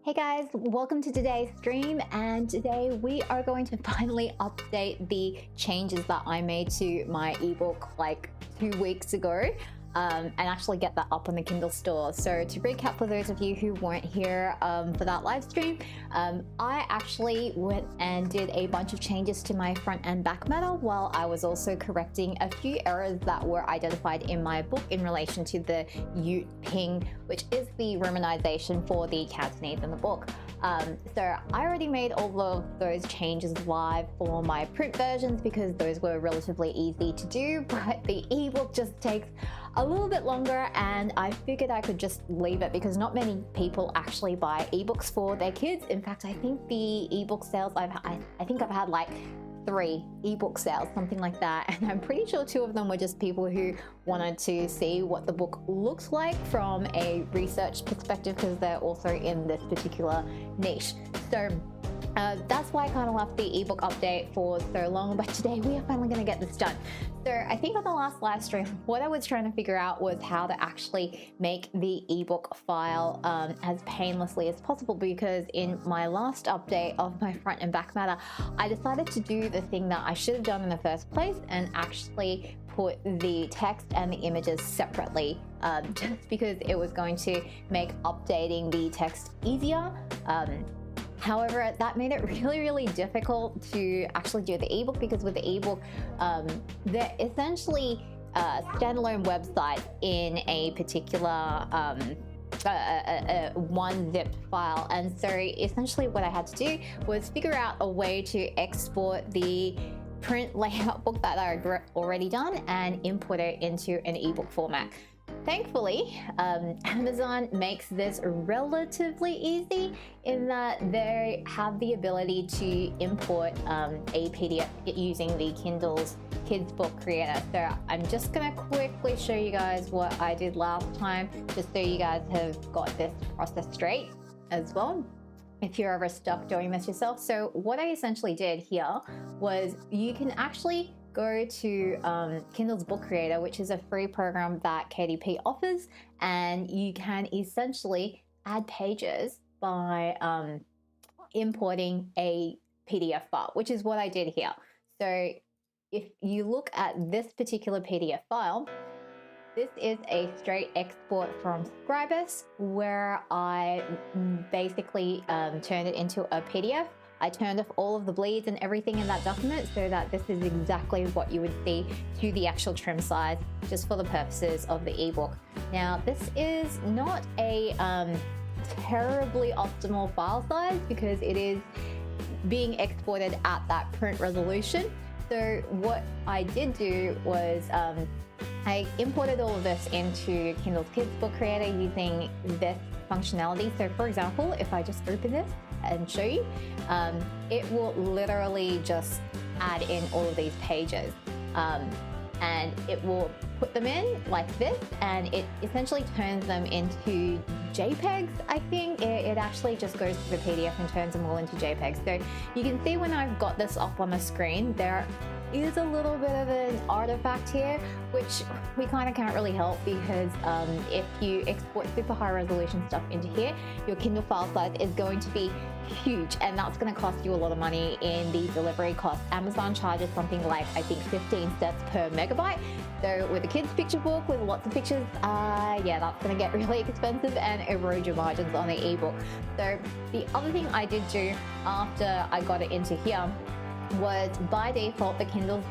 Hey guys, welcome to today's stream, and today we are going to finally update the changes that I made to my ebook like 2 weeks ago and actually get that up on the Kindle store. So to recap for those of you who weren't here for that live stream, I actually went and did a bunch of changes to my front and back matter while I was also correcting a few errors that were identified in my book in relation to the Ute Ping, which is the romanization for the Cantonese in the book. So I already made all of those changes live for my print versions because those were relatively easy to do, but the ebook just takes a little bit longer, and I figured I could just leave it because not many people actually buy ebooks for their kids. In fact, I think the ebook sales I think I've had like 3 ebook sales, something like that, and I'm pretty sure 2 of them were just people who wanted to see what the book looks like from a research perspective because they're also in this particular niche. So that's why I kind of left the ebook update for so long, but today we are finally going to get this done. So I think on the last live stream, what I was trying to figure out was how to actually make the ebook file as painlessly as possible, because in my last update of my front and back matter, I decided to do the thing that I should have done in the first place and actually put the text and the images separately, just because it was going to make updating the text easier. However, that made it really difficult to actually do the ebook, because with the ebook, they're essentially standalone websites in a particular one zip file. And so essentially what I had to do was figure out a way to export the print layout book that I had already done and import it into an ebook format. Thankfully, Amazon makes this relatively easy in that they have the ability to import a PDF using the Kindle's Kids Book Creator. So I'm just going to quickly show you guys what I did last time, just so you guys have got this process straight as well, if you're ever stuck doing this yourself. So what I essentially did here was, you can actually go to Kindle's Book Creator, which is a free program that KDP offers, and you can essentially add pages by importing a PDF file, which is what I did here. So if you look at this particular PDF file, this is a straight export from Scribus, where I basically turned it into a PDF. I turned off all of the bleeds and everything in that document so that this is exactly what you would see to the actual trim size, just for the purposes of the ebook. Now, this is not a terribly optimal file size because it is being exported at that print resolution. So what I did do was I imported all of this into Kindle's Kids Book Creator using this functionality. So for example, if I just open this and show you, it will literally just add in all of these pages, and it will put them in like this, and it essentially turns them into JPEGs. I think it actually just goes to the PDF and turns them all into JPEGs. So you can see when I've got this up on the screen, there is a little bit of an artifact here, which we kind of can't really help, because if you export super high resolution stuff into here, your Kindle file size is going to be huge, and that's going to cost you a lot of money in the delivery cost. Amazon charges something like, I think, 15 cents per megabyte. So with a kid's picture book with lots of pictures, yeah, that's going to get really expensive and erode your margins on the ebook. So the other thing I did do after I got it into here was, by default, the Kindle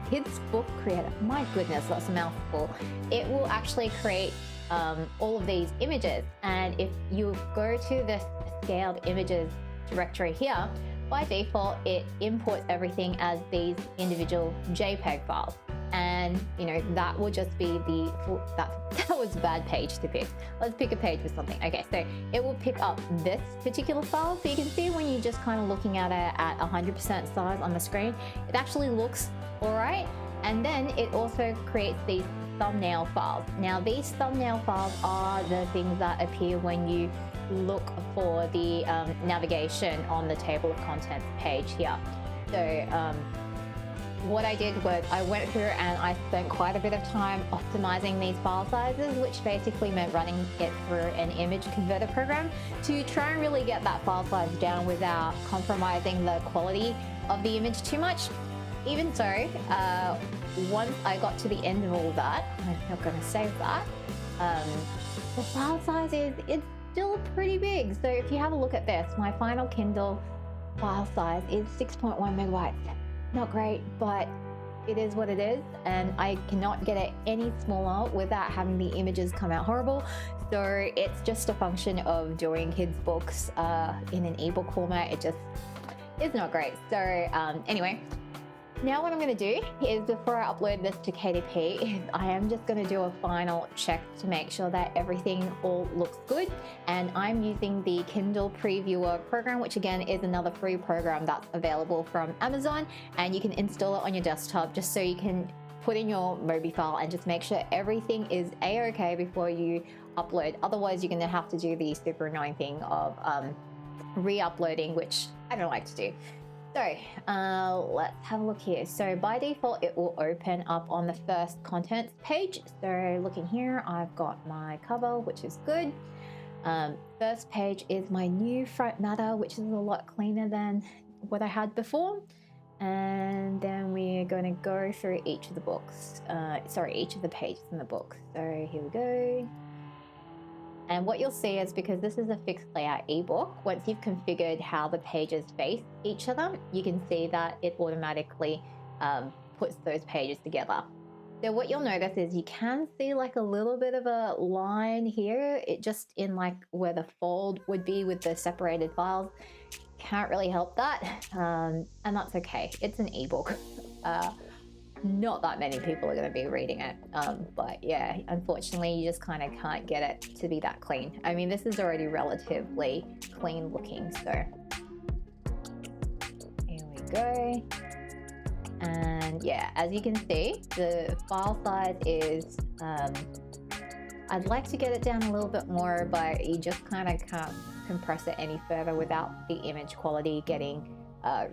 Kids Book Creator, my goodness, that's a mouthful, it will actually create all of these images. And if you go to the scaled images directory here, by default it imports everything as these individual JPEG files. And you know, that will just be the that was a bad page to pick. Let's pick a page with something. Okay, so it will pick up this particular file. So you can see when you're just kind of looking at it at 100% size on the screen, it actually looks all right. And then it also creates these thumbnail files. Now these thumbnail files are the things that appear when you look for the navigation on the table of contents page here. So what I did was I went through and I spent quite a bit of time optimizing these file sizes, which basically meant running it through an image converter program to try and really get that file size down without compromising the quality of the image too much. Even so, once I got to the end of all of that, I'm not going to save that, the file size it's still pretty big. So if you have a look at this, my final Kindle file size is 6.1 megabytes. Not great, but it is what it is, and I cannot get it any smaller without having the images come out horrible. So it's just a function of doing kids' books in an ebook format. It just is not great. So anyway, now what I'm going to do is, before I upload this to KDP, is I am just going to do a final check to make sure that everything all looks good. And I'm using the Kindle Previewer program, which again is another free program that's available from Amazon, and you can install it on your desktop just so you can put in your Mobi file and just make sure everything is a-okay before you upload. Otherwise, you're going to have to do the super annoying thing of re-uploading, which I don't like to do. So let's have a look here. So by default, it will open up on the first contents page. So looking here, I've got my cover, which is good. First page is my new front matter, which is a lot cleaner than what I had before. And then we're going to go through each of the books, each of the pages in the book. So here we go. And what you'll see is, because this is a fixed layout ebook, once you've configured how the pages face each other, you can see that it automatically puts those pages together. So what you'll notice is you can see like a little bit of a line here, it just in like where the fold would be with the separated files. Can't really help that, and that's okay. It's an ebook. Not that many people are going to be reading it, but yeah, unfortunately you just kind of can't get it to be that clean. I mean, this is already relatively clean looking, so here we go. And yeah, as you can see, the file size is I'd like to get it down a little bit more, but you just kind of can't compress it any further without the image quality getting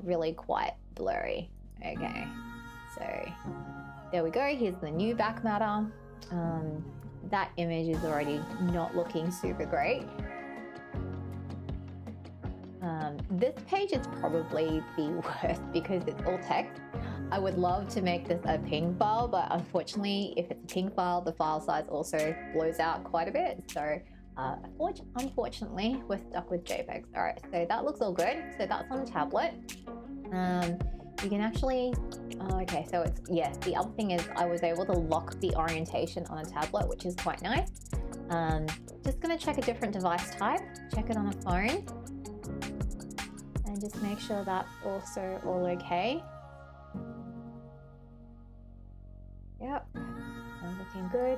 really quite blurry. Okay. So there we go, here's the new back matter. That image is already not looking super great. This page is probably the worst because it's all text. I would love to make this a PNG file, but unfortunately, if it's a PNG file, the file size also blows out quite a bit. So unfortunately, we're stuck with JPEGs. All right, so that looks all good. So that's on the tablet. You can actually, okay, so it's, yes, the other thing is I was able to lock the orientation on a tablet, which is quite nice. Just gonna check a different device type, check it on a phone, and just make sure that's also all okay. Yep, I'm looking good.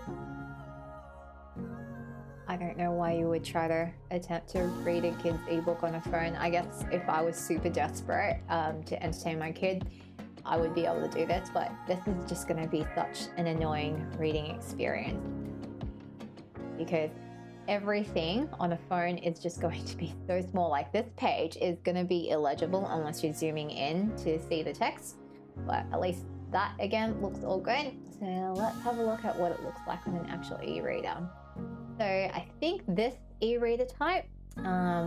I don't know why you would try to attempt to read a kid's ebook on a phone. I guess if I was super desperate to entertain my kid, I would be able to do this, but this is just going to be such an annoying reading experience because everything on a phone is just going to be so small. Like this page is going to be illegible unless you're zooming in to see the text, but at least that again looks all good. So let's have a look at what it looks like on an actual e-reader. So I think this e-reader type,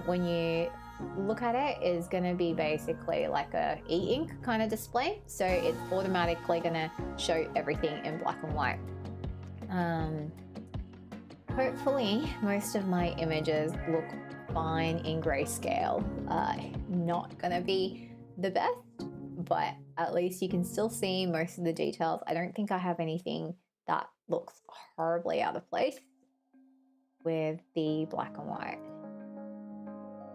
when you look at it, is going to be basically like a e-ink kind of display. So it's automatically going to show everything in black and white. Hopefully most of my images look fine in grayscale. Not going to be the best, but at least you can still see most of the details. I don't think I have anything that looks horribly out of place with the black and white.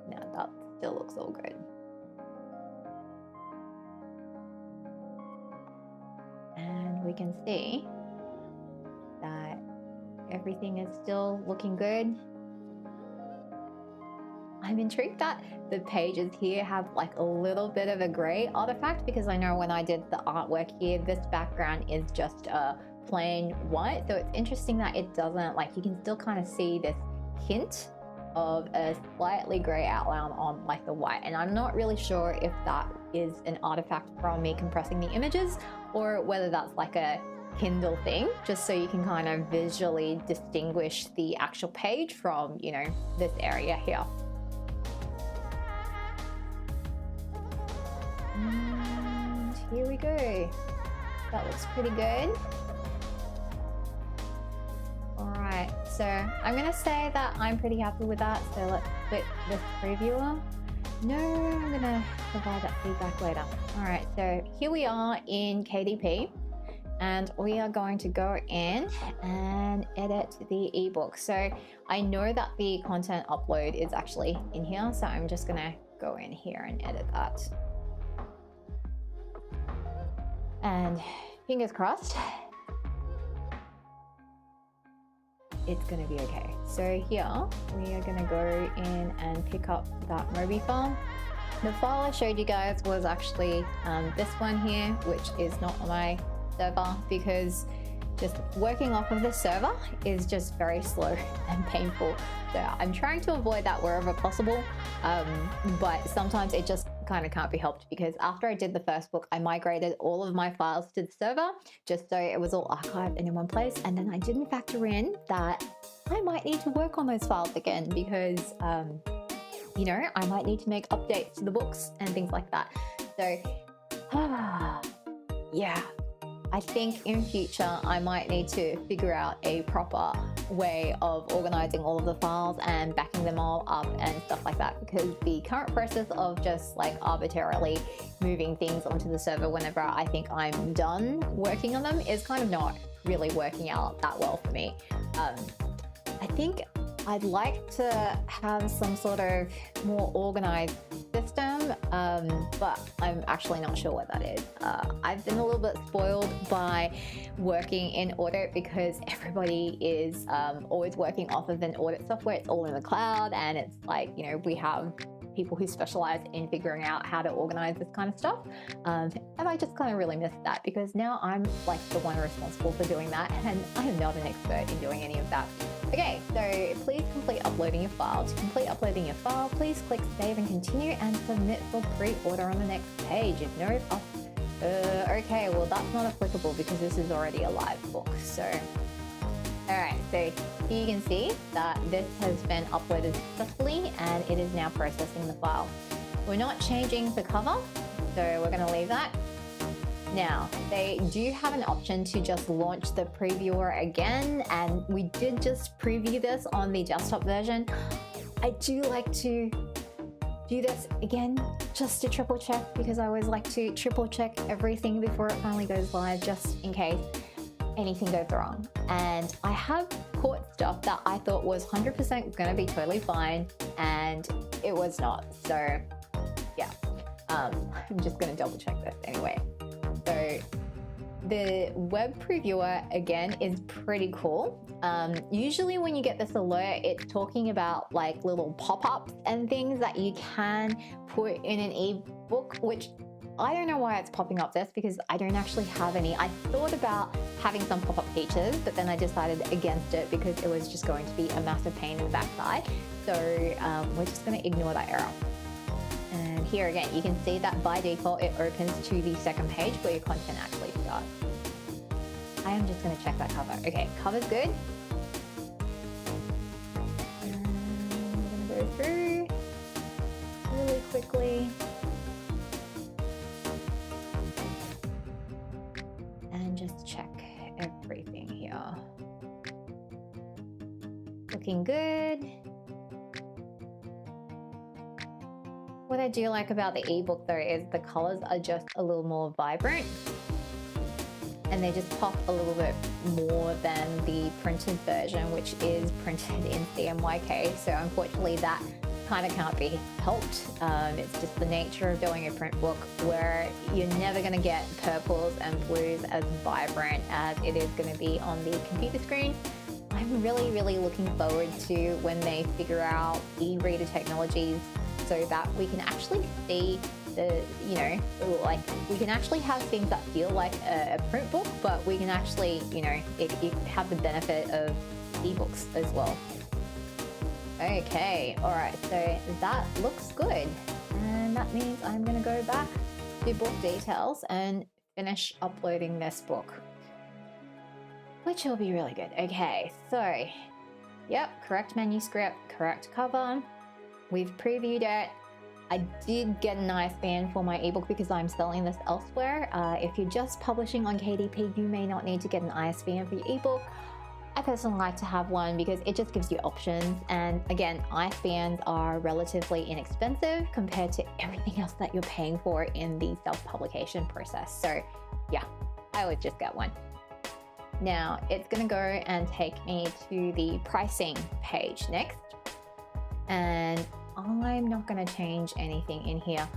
No, that still looks all good. And we can see that everything is still looking good. I'm intrigued that the pages here have like a little bit of a gray artifact, because I know when I did the artwork here, this background is just a plain white. So it's interesting that it doesn't, like, you can still kind of see this hint of a slightly gray outline on like the white, and I'm not really sure if that is an artifact from me compressing the images, or whether that's like a Kindle thing, just so you can kind of visually distinguish the actual page from, you know, this area here. And here we go. That looks pretty good. All right, so I'm gonna say that I'm pretty happy with that. So let's quit this previewer. No, I'm gonna provide that feedback later. All right, so here we are in KDP, and we are going to go in and edit the ebook. So I know that the content upload is actually in here, so I'm just gonna go in here and edit that. And fingers crossed, it's gonna be okay. So here we are gonna go in and pick up that Mobi file. The file I showed you guys was actually this one here, which is not on my server, because just working off of the server is just very slow and painful. So I'm trying to avoid that wherever possible, but sometimes it just kind of can't be helped, because after I did the first book, I migrated all of my files to the server just so it was all archived in one place, and then I didn't factor in that I might need to work on those files again, because you know, I might need to make updates to the books and things like that. So yeah, I think in future I might need to figure out a proper way of organizing all of the files and backing them all up and stuff like that, because the current process of just like arbitrarily moving things onto the server whenever I think I'm done working on them is kind of not really working out that well for me. I think I'd like to have some sort of more organized system, but I'm actually not sure what that is. I've been a little bit spoiled by working in audit, because everybody is always working off of an audit software. It's all in the cloud, and it's like, you know, we have people who specialize in figuring out how to organize this kind of stuff. And I just kind of really miss that, because now I'm like the one responsible for doing that, and I am not an expert in doing any of that. Okay, so please complete uploading your file. To complete uploading your file, please click Save and Continue and submit for pre-order on the next page. If no, okay, well that's not applicable because this is already a live book. So, all right, so here you can see that this has been uploaded successfully and it is now processing the file. We're not changing the cover, so we're gonna leave that. Now, they do have an option to just launch the previewer again, and we did just preview this on the desktop version. I do like to do this again just to triple check, because I always like to triple check everything before it finally goes live, just in case anything goes wrong. And I have caught stuff that I thought was 100% gonna be totally fine, and it was not. So yeah, I'm just gonna double check this anyway. So the web previewer again is pretty cool. Usually when you get this alert, it's talking about like little pop-ups and things that you can put in an ebook, which I don't know why it's popping up this, because I don't actually have any. I thought about having some pop-up features, but then I decided against it because it was just going to be a massive pain in the backside. So we're just going to ignore that error. And here again, you can see that by default, it opens to the second page where your content actually starts. I am just going to check that cover. Okay, cover's good. And I'm going to go through really quickly. And just check everything here. Looking good. What I do like about the ebook though is the colors are just a little more vibrant, and they just pop a little bit more than the printed version, which is printed in CMYK. So unfortunately that kind of can't be helped. It's just the nature of doing a print book where you're never going to get purples and blues as vibrant as it is going to be on the computer screen. I'm really looking forward to when they figure out e-reader technologies, so that we can actually see the, you know, like we can actually have things that feel like a print book, but we can actually, you know, it have the benefit of ebooks as well. Okay, all right, so that looks good. And that means I'm gonna go back the book details and finish uploading this book, which will be really good. Okay, so yep, correct manuscript, correct cover. We've previewed it. I did get an ISBN for my ebook because I'm selling this elsewhere. If you're just publishing on KDP, you may not need to get an ISBN for your ebook. I personally like to have one because it just gives you options. And again, ISBNs are relatively inexpensive compared to everything else that you're paying for in the self-publication process. So yeah, I would just get one. Now it's gonna go and take me to the pricing page next. And I'm not gonna change anything in here.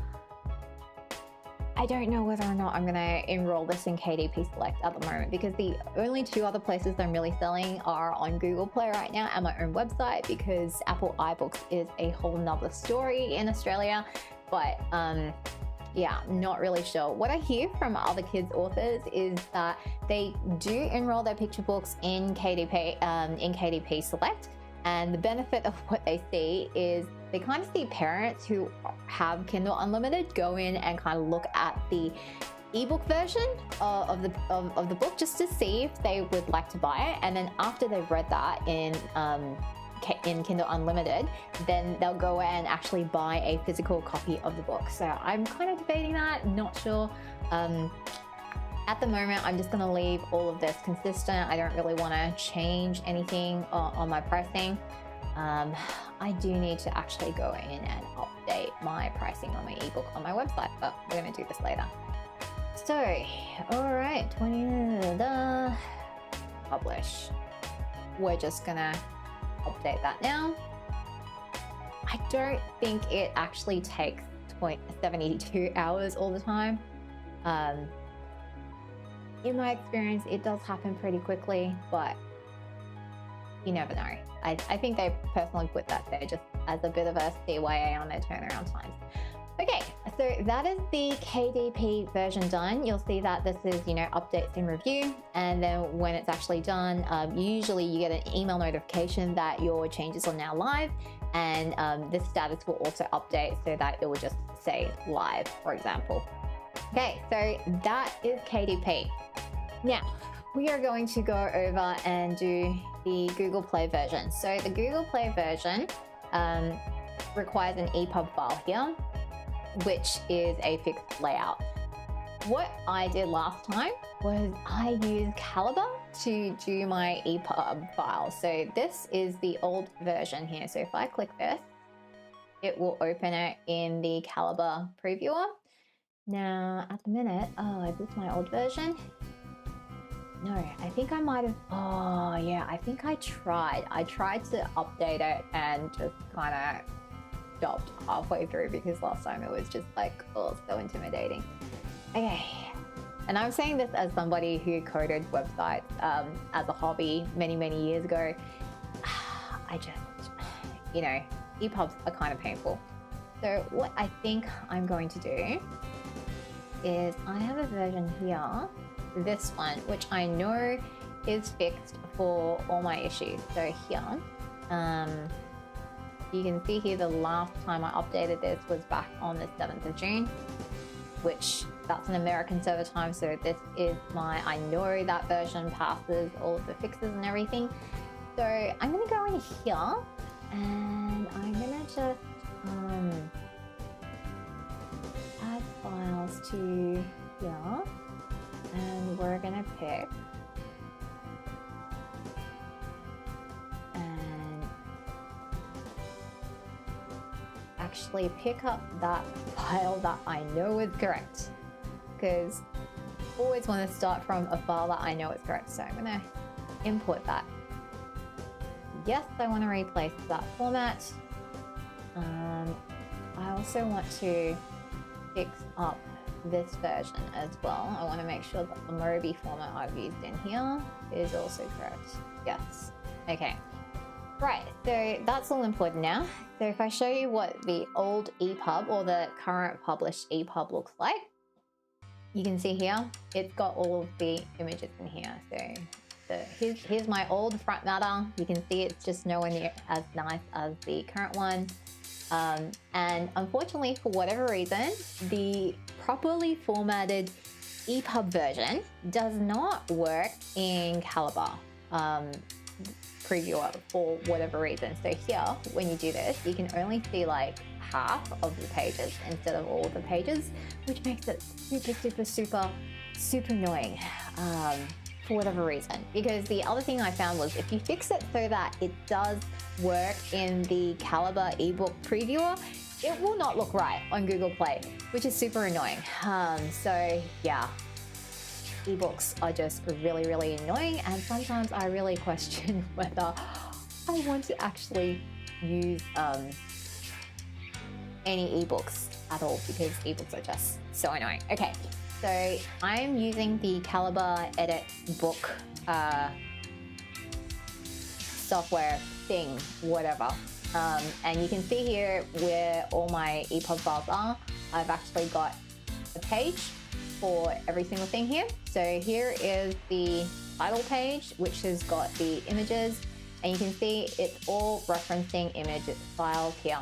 I don't know whether or not I'm gonna enroll this in KDP Select at the moment because the only two other places I'm really selling are on Google Play right now and my own website, because Apple iBooks is a whole nother story in Australia. But yeah, not really sure. What I hear from other kids authors is that they do enroll their picture books in KDP Select, and the benefit of what they see is they kind of see parents who have Kindle Unlimited go in and kind of look at the ebook version of the book just to see if they would like to buy it, and then after they've read that in Kindle Unlimited, then they'll go and actually buy a physical copy of the book. So I'm kind of debating that, not sure. At the moment, I'm just going to leave all of this consistent. I don't really want to change anything on my pricing. I do need to actually go in and update my pricing on my ebook on my website, but we're going to do this later. So, all right, publish. We're just going to update that now. I don't think it actually takes 72 hours all the time. In my experience, it does happen pretty quickly, but you never know. I think they personally put that there just as a bit of a CYA on their turnaround times. Okay, so that is the KDP version done. You'll see that this is, updates in review. And then when it's actually done, usually you get an email notification that your changes are now live. And the status will also update so that it will just say live, for example. Okay, so that is KDP. Now, we are going to go over and do the Google Play version. So the Google Play version requires an EPUB file here, which is a fixed layout. What I did last time was I used Calibre to do my EPUB file. So this is the old version here. So if I click this, it will open it in the Calibre previewer. Now, at the minute, is this my old version? No, I think I might have, I think I tried. I tried to update it and just kind of stopped halfway through because last time it was just like, oh, so intimidating. Okay, and I'm saying this as somebody who coded websites as a hobby many, many years ago. I just, EPUBs are kind of painful. So what I think I'm going to do is I have a version here, this one, which I know is fixed for all my issues. So here, you can see here the last time I updated this was back on the 7th of June, which that's an American server time. So this is I know that version passes all of the fixes and everything. So I'm gonna go in here and I'm gonna just, add files to here, and we're gonna pick and actually pick up that file that I know is correct, because I always want to start from a file that I know is correct. So I'm gonna import that. Yes, I want to replace that format. I also want to fix up this version as well. I want to make sure that the Mobi format I've used in here is also correct. Yes. Okay. Right, so that's all imported now. So if I show you what the old EPUB or the current published EPUB looks like, you can see here, it's got all of the images in here. So here's my old front matter. You can see it's just nowhere near as nice as the current one. And unfortunately, for whatever reason, the properly formatted EPUB version does not work in Calibre previewer for whatever reason. So here, when you do this, you can only see like half of the pages instead of all of the pages, which makes it super annoying for whatever reason. Because the other thing I found was if you fix it so that it does work in the Calibre ebook previewer, it will not look right on Google Play, which is super annoying. So yeah, ebooks are just really annoying, and sometimes I really question whether I want to actually use any ebooks at all, because ebooks are just so annoying. Okay, so I'm using the Calibre Edit Book software thing, whatever. And you can see here where all my EPUB files are. I've actually got a page for every single thing here. So here is the title page, which has got the images, and you can see it's all referencing image files here.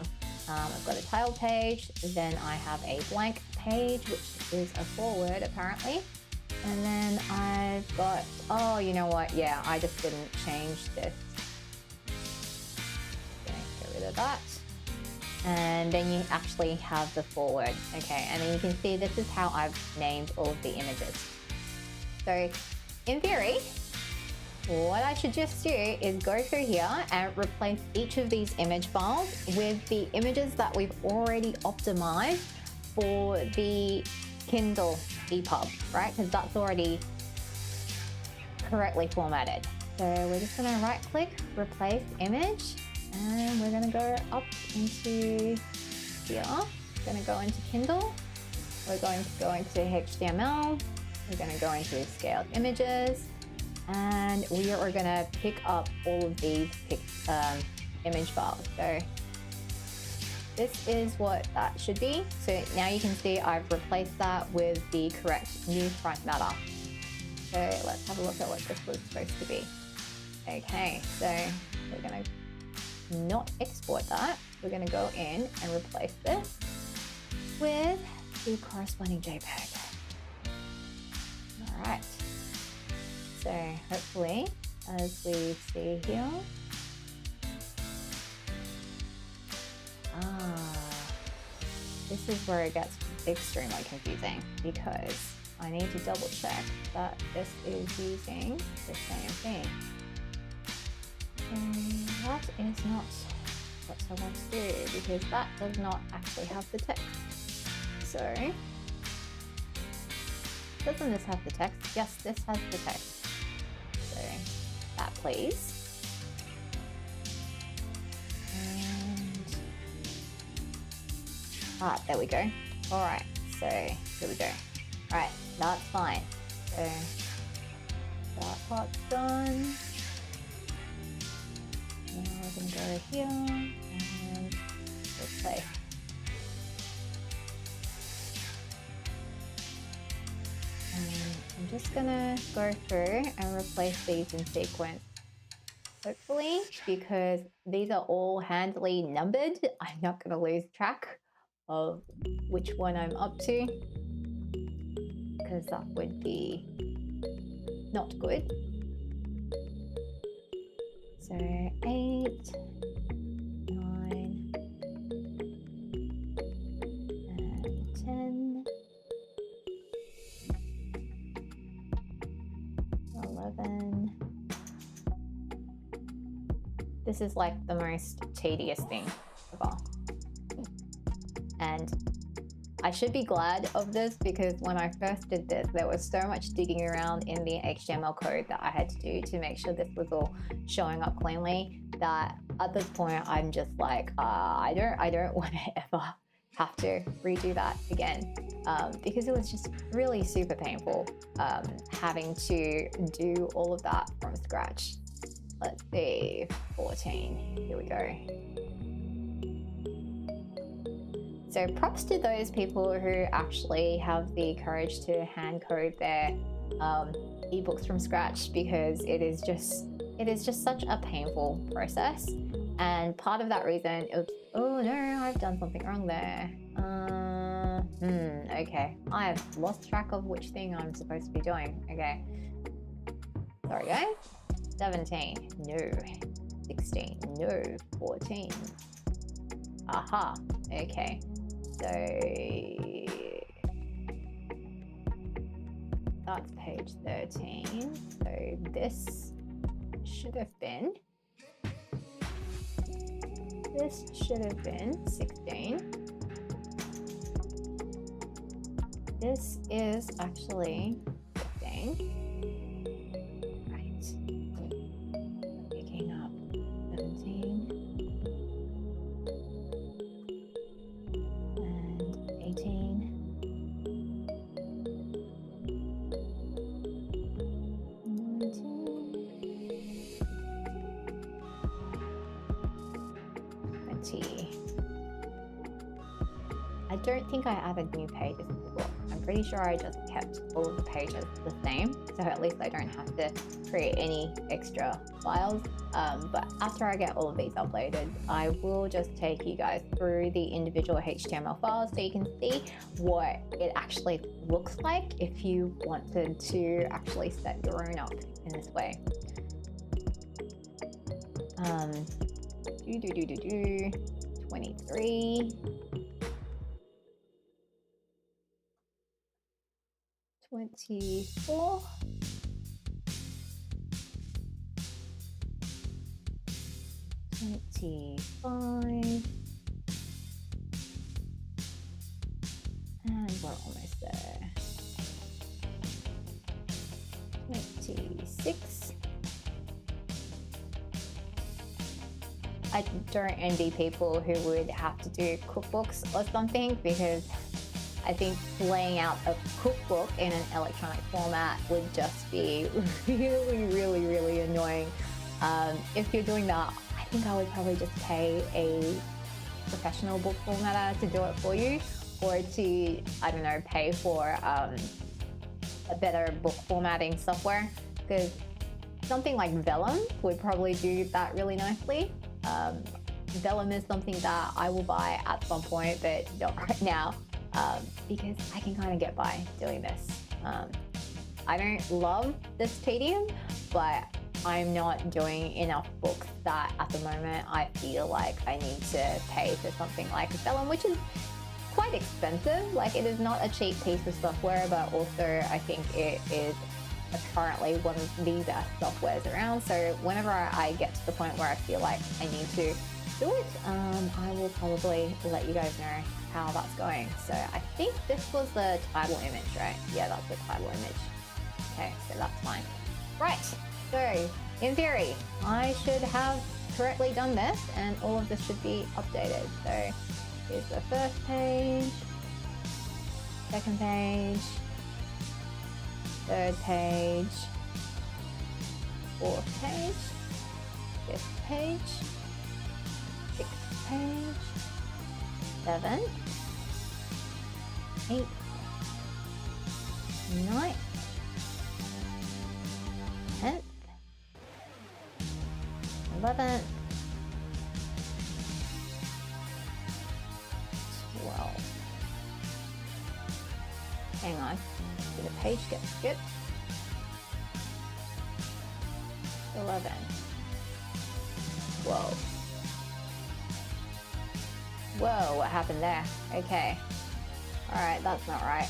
I've got a title page, then I have a blank page, which is a forward apparently. And then I've got, oh, you know what? Yeah, I just didn't change this. Get rid of that. And then you actually have the forward. Okay, and then you can see this is how I've named all of the images. So in theory, what I should just do is go through here and replace each of these image files with the images that we've already optimized for the Kindle EPUB, right? Because that's already correctly formatted. So we're just gonna right click, replace image, and we're gonna go up into here. We're gonna go into Kindle. We're going to go into HTML. We're gonna go into scaled images. And we are going to pick up all of these image files. So this is what that should be. So now you can see I've replaced that with the correct new front matter. So let's have a look at what this was supposed to be. Okay, so we're going to not export that. We're going to go in and replace this with the corresponding JPEG. All right. So hopefully, as we see here, this is where it gets extremely confusing, because I need to double check that this is using the same thing. And that is not what I want to do, because that does not actually have the text. So, doesn't this have the text? Yes, this has the text. So that, please. And there we go. All right, so here we go. All right, that's fine. So that part's done. Now we're gonna go here and replace. I'm just gonna go through and replace these in sequence, hopefully, because these are all handily numbered. I'm not gonna lose track of which one I'm up to, because that would be not good. So 8, 9, and 10. 11. This is like the most tedious thing ever. And I should be glad of this, because when I first did this, there was so much digging around in the HTML code that I had to do to make sure this was all showing up cleanly, that at this point I'm just like, I don't want to ever have to redo that again, because it was just really super painful having to do all of that from scratch. Let's see, 14, here we go. So props to those people who actually have the courage to hand code their ebooks from scratch, because it is just such a painful process. And part of that reason is, oh no, I've done something wrong there. Okay. I've lost track of which thing I'm supposed to be doing. Okay. Sorry, guys. 17. No. 16. No. 14. Aha. Okay. So that's page 13. So this should have been 16. This is actually 15. Right. Picking up 17 and 18. 19. 20. I don't think I added new pages to the book. I'm pretty sure I just kept all of the pages the same, so at least I don't have to create any extra files. But after I get all of these uploaded, I will just take you guys through the individual HTML files so you can see what it actually looks like if you wanted to actually set your own up in this way. 23. 24. 25. And we're almost there. 26. I don't envy people who would have to do cookbooks or something, because I think laying out a cookbook in an electronic format would just be really annoying. If you're doing that, I think I would probably just pay a professional book formatter to do it for you, or to, I don't know, pay for a better book formatting software, because something like Vellum would probably do that really nicely. Vellum is something that I will buy at some point, but not right now, because I can kind of get by doing this. I don't love this tedium, but I'm not doing enough books that at the moment I feel like I need to pay for something like Vellum, which is quite expensive. Like, it is not a cheap piece of software, but also I think it is currently one of the best softwares around. So whenever I get to the point where I feel like I need to do it, I will probably let you guys know how that's going. So I think this was the title image, right? Yeah, that's the title image. Okay, so that's fine. Right, so in theory, I should have correctly done this and all of this should be updated. So here's the first page, second page, third page, fourth page, fifth page, sixth page, 7th, 8th, 9th, 10th, 11th, 12th. Hang on, did a page get skipped? 11, 12. Whoa, what happened there? Okay. Alright, that's not right.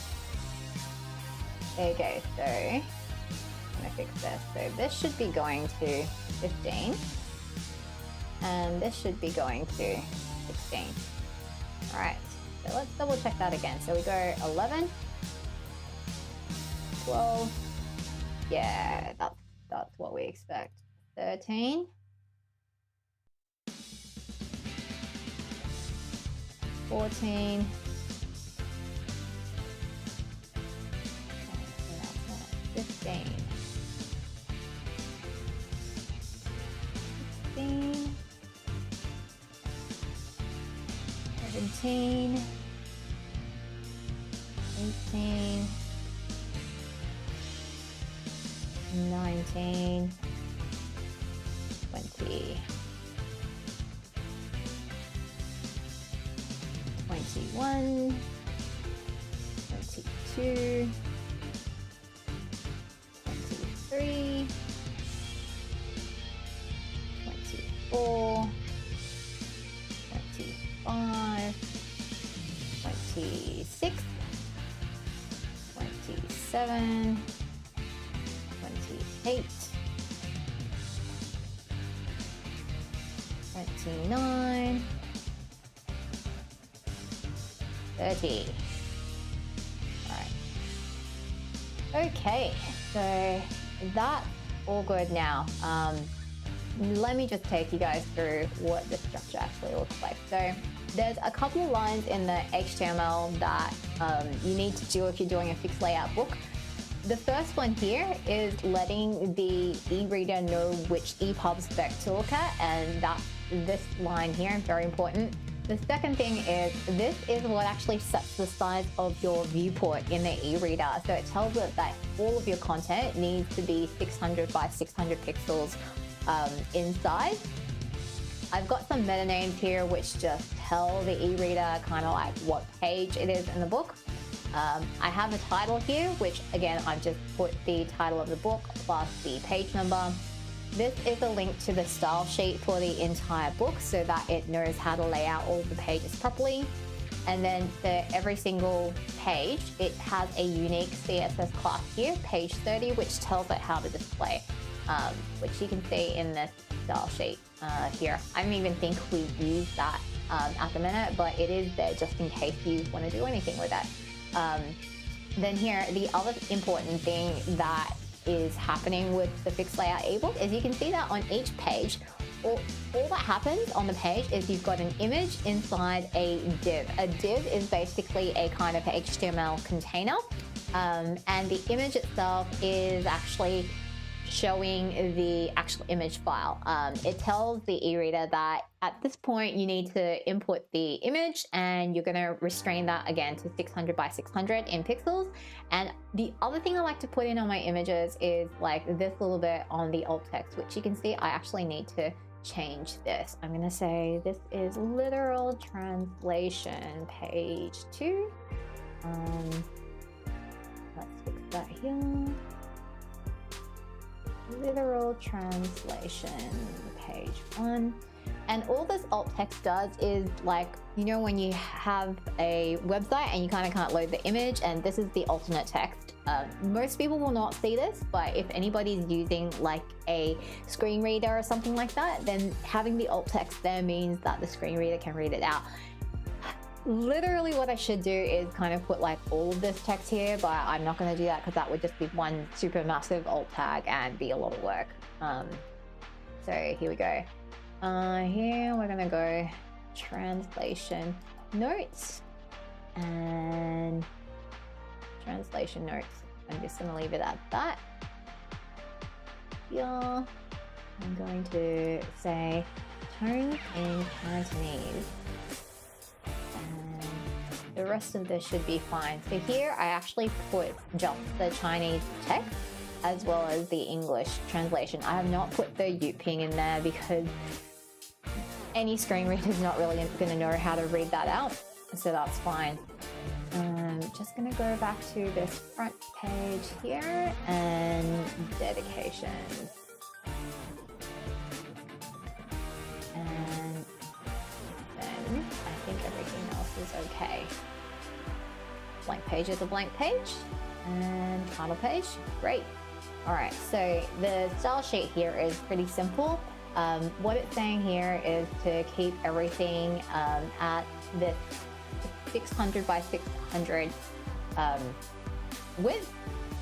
Okay, so I'm gonna fix this. So this should be going to 15. And this should be going to 16. Alright, so let's double check that again. So we go 11, 12. Yeah, that's what we expect. 13. 14. 15. 16. 17. 18. 19. 20. 21, 22, 23, 24, 25, 26, 27, 28, 29, 30. All right. Okay, so that's all good now. Let me just take you guys through what the structure actually looks like. So there's a couple of lines in the HTML that you need to do if you're doing a fixed layout book. The first one here is letting the e-reader know which EPUB spec to look at, and that's this line here, very important. The second thing is this is what actually sets the size of your viewport in the e-reader. So it tells it that all of your content needs to be 600 by 600 pixels in size. I've got some meta names here which just tell the e-reader kind of like what page it is in the book. I have a title here, which again, I've just put the title of the book plus the page number. This is a link to the style sheet for the entire book so that it knows how to lay out all the pages properly. And then for every single page, it has a unique CSS class here, page 30, which tells it how to display, which you can see in this style sheet here. I don't even think we use that at the minute, but it is there just in case you want to do anything with that. Then here, the other important thing that is happening with the fixed layout ebook is you can see that on each page, all that happens on the page is you've got an image inside a div. A div is basically a kind of HTML container, and the image itself is actually showing the actual image file. It tells the e-reader that at this point you need to input the image and you're going to restrain that again to 600 by 600 in pixels. And the other thing I like to put in on my images is like this little bit on the alt text, which you can see I actually need to change this. I'm going to say this is literal translation page 2. Let's fix that here. Literal translation page 1. And all this alt text does is, like, you know, when you have a website and you kind of can't load the image, and this is the alternate text. Most people will not see this, but if anybody's using like a screen reader or something like that, then having the alt text there means that the screen reader can read it out. Literally what I should do is kind of put like all of this text here, but I'm not going to do that because that would just be one super massive alt tag and be a lot of work. So here we go. Here we're going to go translation notes and translation notes. I'm just going to leave it at that. Here I'm going to say tone in Cantonese. The rest of this should be fine. So here I actually put just the Chinese text as well as the English translation. I have not put the Yuping in there because any screen reader is not really going to know how to read that out. So that's fine. Just going to go back to this front page here and dedications. And then I think everything else is okay. Blank page is a blank page, and title page, great. All right, so the style sheet here is pretty simple. What it's saying here is to keep everything at this 600 by 600 width.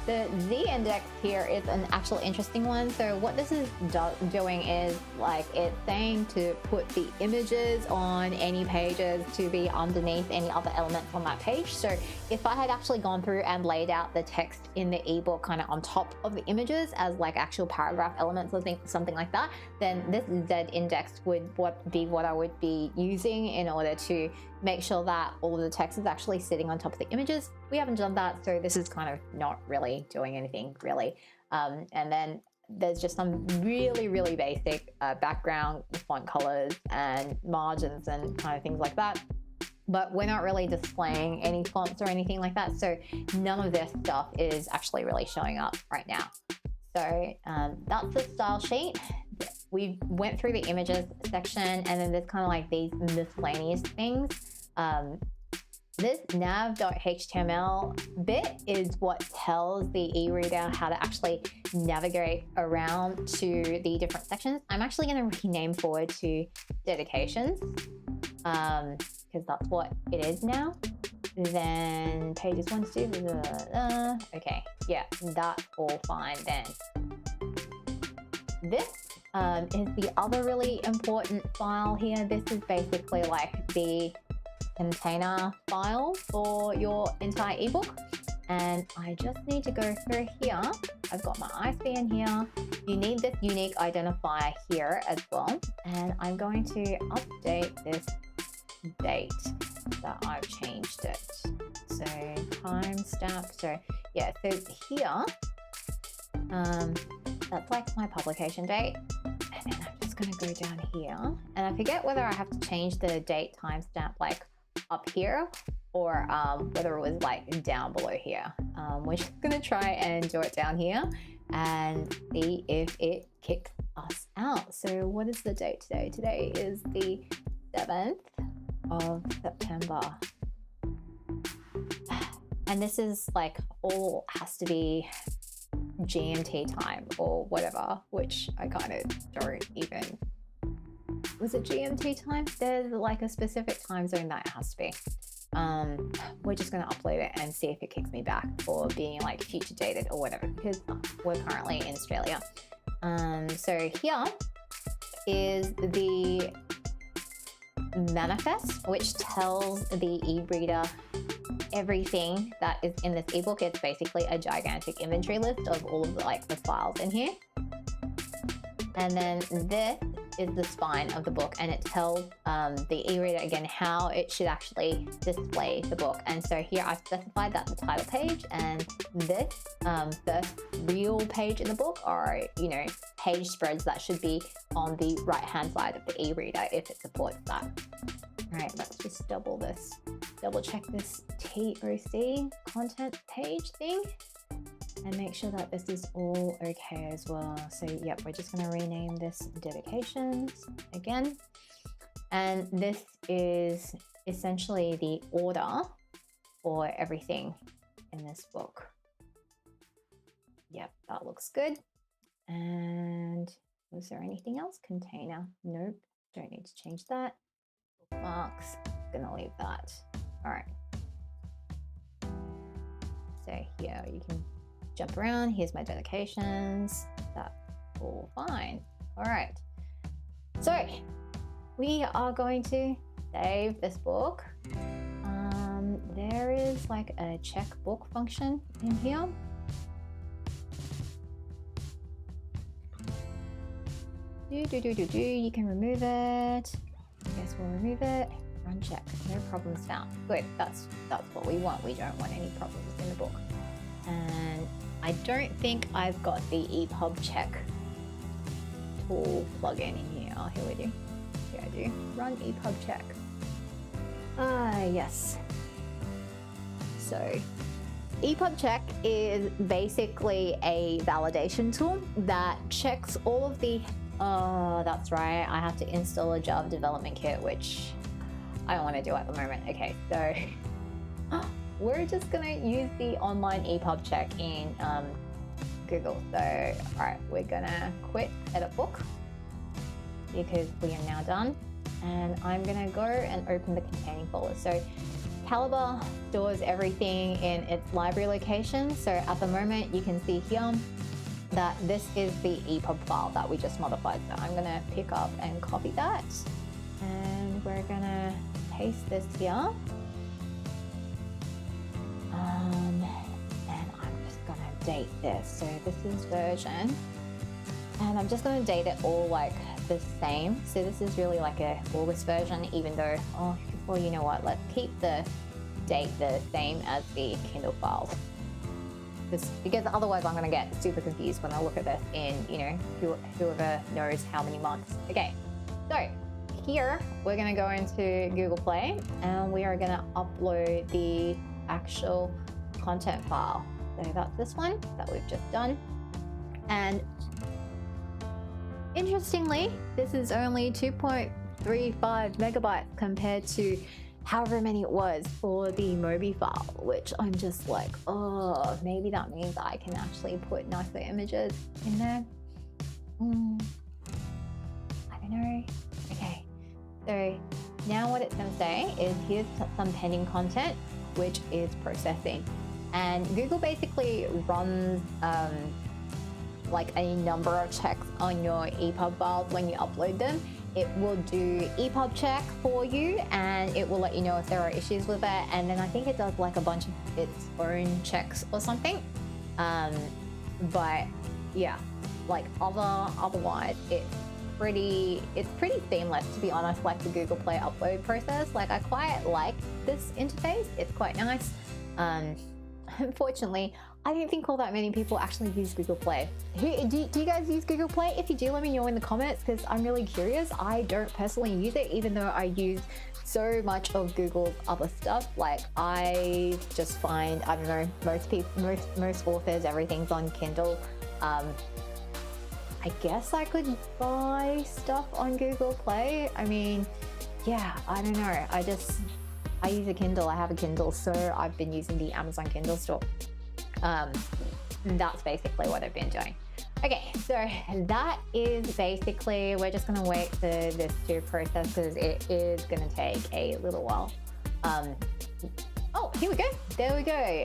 The Z index here is an actual interesting one. So what this is doing is like it's saying to put the images on any pages to be underneath any other elements on that page. So if I had actually gone through and laid out the text in the ebook kind of on top of the images as like actual paragraph elements or something like that, then this Z index would be what I would be using in order to make sure that all of the text is actually sitting on top of the images. We haven't done that, so this is kind of not really doing anything really. And then there's just some really, really basic background font colors and margins and kind of things like that. but we're not really displaying any fonts or anything like that. So none of this stuff is actually really showing up right now. So that's the style sheet. We went through the images section, and then there's kind of like these miscellaneous things. This nav.html bit is what tells the e-reader how to actually navigate around to the different sections. I'm actually going to rename forward to dedications because that's what it is now. Then pages 1 to 2, okay, yeah, that's all fine then. This is the other really important file here. This is basically like the container file for your entire ebook, and I just need to go through here. I've got my ISBN here. You need this unique identifier here as well, and I'm going to update this date that I've changed it. So timestamp. So yeah, so here that's like my publication date, and then I'm just going to go down here, and I forget whether I have to change the date timestamp like up here or whether it was like down below here. We're just gonna try and do it down here and see if it kicks us out. So what is the date today? Today is the 7th of September, and this is like all has to be GMT time or whatever, which I kind of don't even. Was it GMT time? There's like a specific time zone that it has to be. We're just going to upload it and see if it kicks me back for being like future dated or whatever, because we're currently in Australia. So here is the manifest, which tells the e-reader everything that is in this ebook. It's basically a gigantic inventory list of all of the files in here. And then this is the spine of the book, and it tells the e-reader again how it should actually display the book. And so here I've specified that the title page and this first real page in the book are, you know, page spreads that should be on the right hand side of the e-reader if it supports that. All right, let's just double check this TOC content page thing and make sure that this is all okay as well. So yep, we're just going to rename this dedications again. And this is essentially the order for everything in this book. Yep, that looks good. And was there anything else? Container, nope, don't need to change that. Bookmarks, gonna leave that. All right. So here you can jump around. Here's my dedications. That's all fine. All right. So we are going to save this book. There is like a check book function in here. You can remove it. I guess we'll remove it. Run check. No problems found. Good. That's what we want. We don't want any problems in the book. And I don't think I've got the EPUB check tool plugin in here. Oh, here we do. Here I do. Run EPUB check. Yes. So EPUB check is basically a validation tool that checks all of the that's right, I have to install a Java development kit, which I don't want to do at the moment. Okay, so we're just gonna use the online EPUB check in Google. So all right, we're gonna quit edit book because we are now done, and I'm gonna go and open the containing folder. So Calibre stores everything in its library location. So at the moment you can see here that this is the EPUB file that we just modified. So I'm gonna pick up and copy that, and we're gonna paste this here. And I'm just gonna date this. So this is version, and I'm just gonna date it all like the same. So this is really like a August version, even though, oh, well, you know what? Let's keep the date the same as the Kindle files. Because otherwise I'm going to get super confused when I look at this in, you know, whoever knows how many months. Okay, so here we're going to go into Google Play and we are going to upload the actual content file. So that's this one that we've just done. And interestingly, this is only 2.35 megabytes compared to however many it was for the Mobi file, which I'm just like, oh, maybe that means I can actually put nicer images in there. I don't know. Okay, so now what it's going to say is here's some pending content, which is processing. And Google basically runs like a number of checks on your EPUB files when you upload them. It will do EPUB check for you and it will let you know if there are issues with it. And then I think it does like a bunch of its own checks or something. But yeah, like otherwise it's pretty seamless, to be honest, like the Google Play upload process. Like I quite like this interface. It's quite nice. Unfortunately, I don't think all that many people actually use Google Play. Do you guys use Google Play? If you do, let me know in the comments because I'm really curious. I don't personally use it, even though I use so much of Google's other stuff. Like I just find, I don't know, most authors, everything's on Kindle. I guess I could buy stuff on Google Play. I mean, yeah, I don't know. I use a Kindle. I have a Kindle, so I've been using the Amazon Kindle store. That's basically what I've been doing. Okay, so that is basically, we're just gonna wait for this to process because it is gonna take a little while. Oh, here we go. There we go.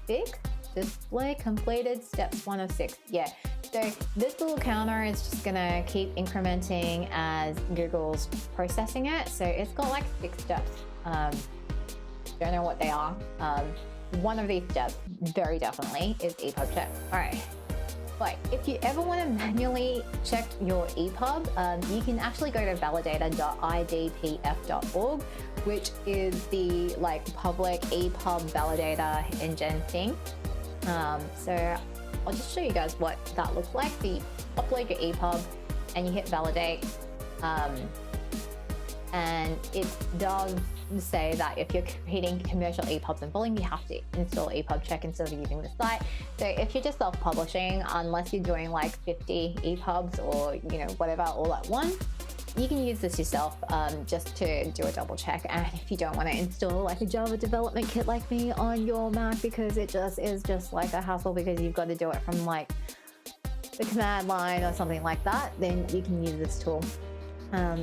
6 display completed, steps 1 of 6. Yeah. So this little counter is just gonna keep incrementing as Google's processing it. So it's got like 6 steps. Don't know what they are. One of these steps, very definitely, is EPUB check. All right. But if you ever want to manually check your EPUB, you can actually go to validator.idpf.org, which is the like public EPUB validator engine thing. So I'll just show you guys what that looks like. So you upload your EPUB and you hit validate, and it does say that if you're creating commercial EPUBs and volume, you have to install EPUB check instead of using the site. So if you're just self-publishing, unless you're doing like 50 EPUBs or whatever all at once, you can use this yourself just to do a double check. And if you don't want to install like a Java development kit like me on your Mac, because it just is just like a hassle because you've got to do it from like the command line or something like that, then you can use this tool.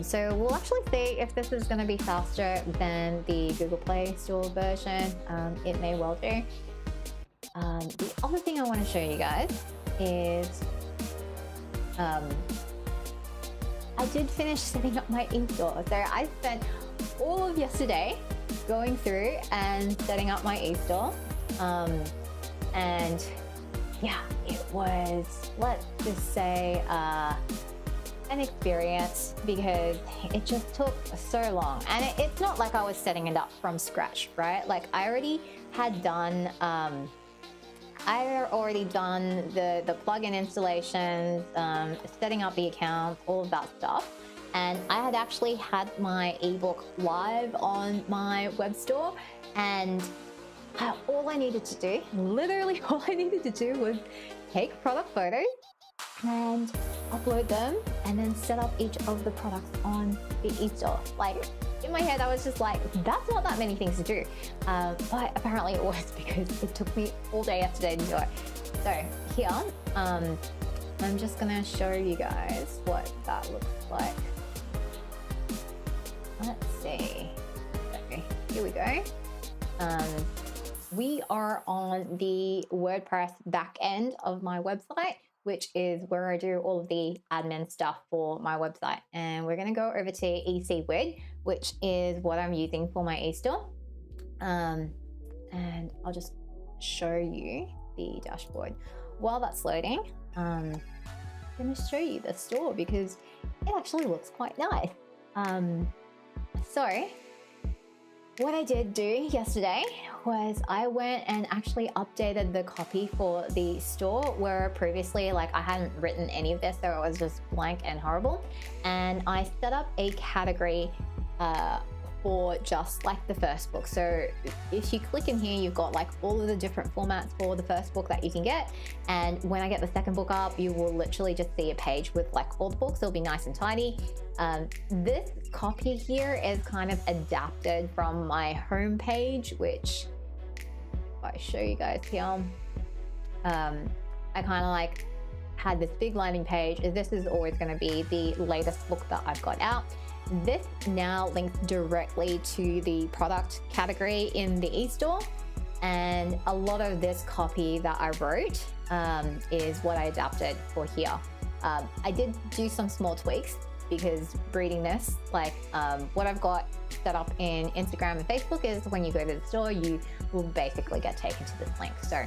So we'll actually see if this is going to be faster than the Google Play Store version. It may well do. The other thing I want to show you guys is I did finish setting up my e-store. So I spent all of yesterday going through and setting up my e-store. And yeah, it was, let's just say, an experience because it just took so long. And it's not like I was setting it up from scratch, right? Like I already had done the plugin installations, setting up the account, all of that stuff. And I had actually had my ebook live on my web store, and all I needed to do, literally all I needed to do, was take product photos and upload them and then set up each of the products on the e-store. Like in my head I was just like, that's not that many things to do, but apparently it was, because it took me all day yesterday to do it. So here I'm just gonna show you guys what that looks like. Let's see. Okay, here we go. We are on the WordPress back end of my website, which is where I do all of the admin stuff for my website. And we're gonna go over to ECWID, which is what I'm using for my e-store. And I'll just show you the dashboard. While that's loading, I'm gonna show you the store because it actually looks quite nice. So what I did do yesterday was I went and actually updated the copy for the store, where previously like I hadn't written any of this, so it was just blank and horrible. And I set up a category for just like the first book. So if you click in here, you've got like all of the different formats for the first book that you can get. And when I get the second book up, you will literally just see a page with like all the books. It'll be nice and tidy. This copy here is kind of adapted from my home page, which if I show you guys here, I kind of like had this big landing page. This is always going to be the latest book that I've got out. This now links directly to the product category in the e-store, and a lot of this copy that I wrote is what I adapted for here. I did do some small tweaks because reading this, like what I've got set up in Instagram and Facebook is when you go to the store, you will basically get taken to this link. So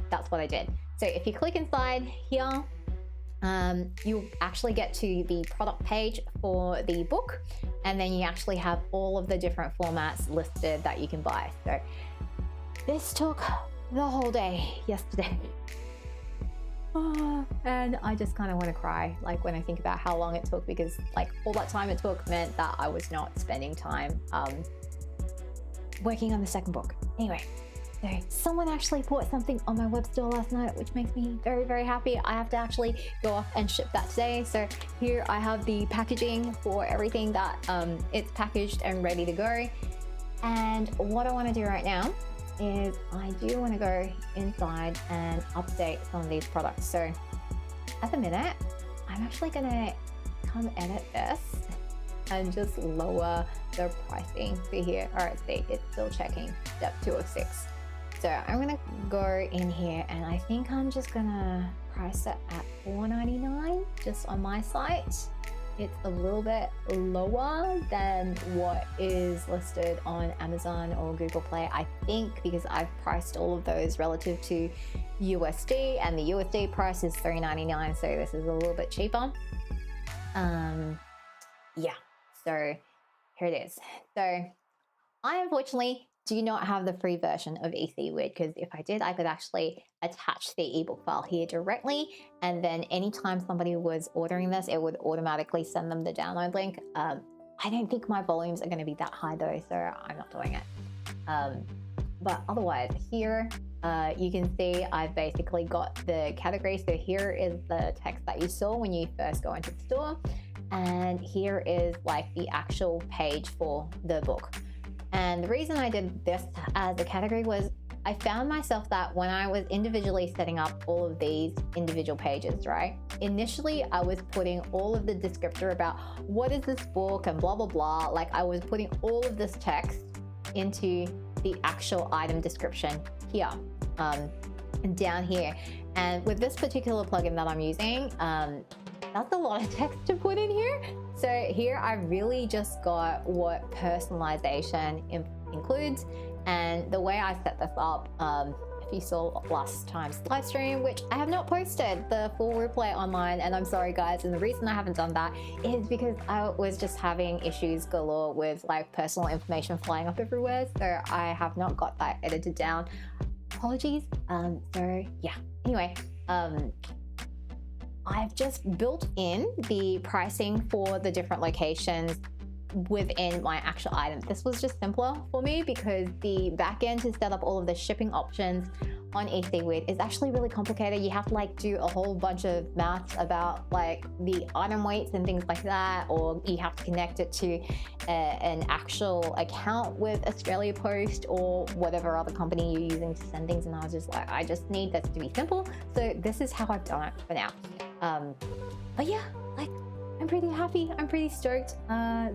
that's what I did. So if you click inside here, you'll actually get to the product page for the book, and then you actually have all of the different formats listed that you can buy. So this took the whole day yesterday. And I just kind of want to cry, like when I think about how long it took, because like all that time it took meant that I was not spending time working on the second book. Anyway, so someone actually bought something on my web store last night, which makes me very, very happy. I have to actually go off and ship that today. So here I have the packaging for everything that it's packaged and ready to go. And what I want to do right now is I do want to go inside and update some of these products. So at the minute, I'm actually going to come edit this and just lower the pricing for here. All right, see, it's still checking step 2 of 6. So I'm gonna go in here and I think I'm just gonna price it at $4.99 just on my site. It's a little bit lower than what is listed on Amazon or Google Play, I think, because I've priced all of those relative to USD, and the USD price is $3.99, so this is a little bit cheaper. Yeah, so here it is. So I unfortunately do not have the free version of ECWID, because if I did, I could actually attach the ebook file here directly, and then anytime somebody was ordering this, it would automatically send them the download link. I don't think my volumes are going to be that high though, so I'm not doing it. But otherwise, here you can see I've basically got the category. So here is the text that you saw when you first go into the store, and here is like the actual page for the book. And the reason I did this as a category was I found myself that when I was individually setting up all of these individual pages, right? Initially, I was putting all of the descriptor about what is this book and blah, blah, blah. Like I was putting all of this text into the actual item description here, and down here. And with this particular plugin that I'm using, that's a lot of text to put in here. So here I really just got what personalization includes. And the way I set this up, if you saw last time's live stream, which I have not posted the full replay online, and I'm sorry guys, and the reason I haven't done that is because I was just having issues galore with like personal information flying up everywhere, so I have not got that edited down. Apologies. So yeah, anyway, I've just built in the pricing for the different locations within my actual item. This was just simpler for me because the back end to set up all of the shipping options on ECWID is actually really complicated. You have to like do a whole bunch of maths about like the item weights and things like that, or you have to connect it to an actual account with Australia Post or whatever other company you're using to send things. And I was just like, I just need this to be simple. So this is how I've done it for now. But yeah, like I'm pretty happy. I'm pretty stoked.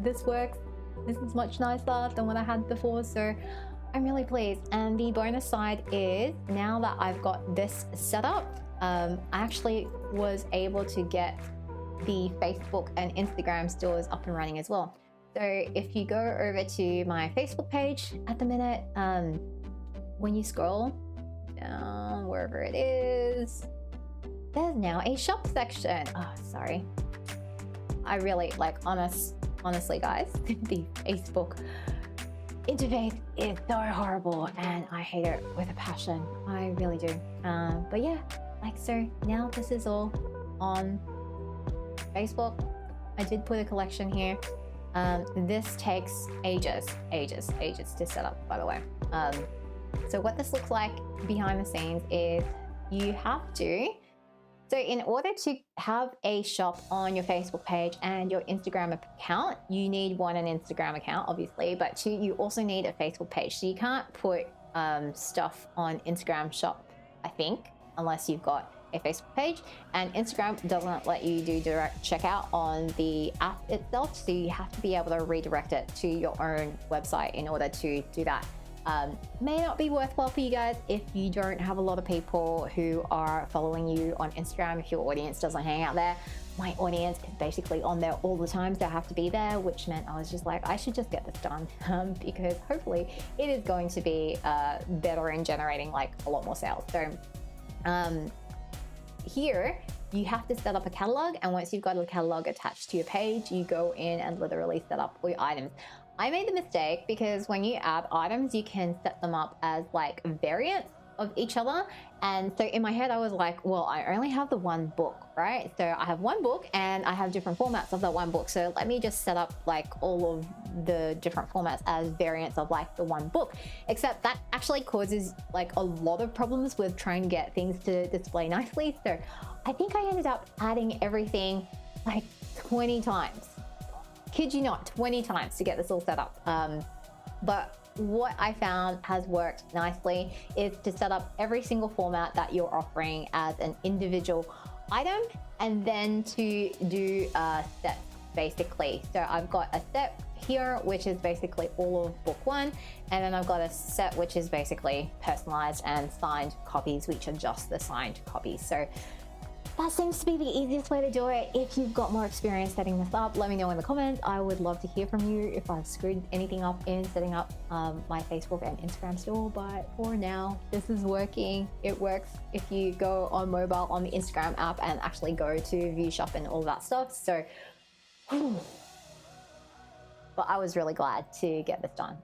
This works. This is much nicer than what I had before. So I'm really pleased. And the bonus side is now that I've got this set up, I actually was able to get the Facebook and Instagram stores up and running as well. So if you go over to my Facebook page at the minute, when you scroll down wherever it is, there's now a shop section. Oh, sorry. I really like honestly guys, the Facebook, interface is so horrible and I hate it with a passion. I really do. But yeah, like so now this is all on Facebook. I did put a collection here. This takes ages to set up, by the way. So what this looks like behind the scenes is you have to, so in order to have a shop on your Facebook page and your Instagram account, you need an Instagram account, obviously, but two, you also need a Facebook page. So you can't put stuff on Instagram shop, I think, unless you've got a Facebook page, and Instagram doesn't let you do direct checkout on the app itself, so you have to be able to redirect it to your own website in order to do that. May not be worthwhile for you guys if you don't have a lot of people who are following you on Instagram, if your audience doesn't hang out there. My audience is basically on there all the time, so I have to be there, which meant I was just like, I should just get this done because hopefully it is going to be better in generating like a lot more sales. So here you have to set up a catalog, and once you've got a catalog attached to your page, you go in and literally set up all your items. I made the mistake because when you add items, you can set them up as like variants of each other. And so in my head, I was like, well, I only have the one book, right? So I have one book and I have different formats of that one book. So let me just set up like all of the different formats as variants of like the one book, except that actually causes like a lot of problems with trying to get things to display nicely. So I think I ended up adding everything like 20 times. Kid you not, 20 times to get this all set up. But what I found has worked nicely is to set up every single format that you're offering as an individual item, and then to do sets basically. So I've got a set here, which is basically all of book one, and then I've got a set which is basically personalized and signed copies, which are just the signed copies. So that seems to be the easiest way to do it. If you've got more experience setting this up, let me know in the comments. I would love to hear from you if I've screwed anything up in setting up my Facebook and Instagram store. But for now, this is working. It works if you go on mobile on the Instagram app and actually go to view shop and all that stuff. So, but I was really glad to get this done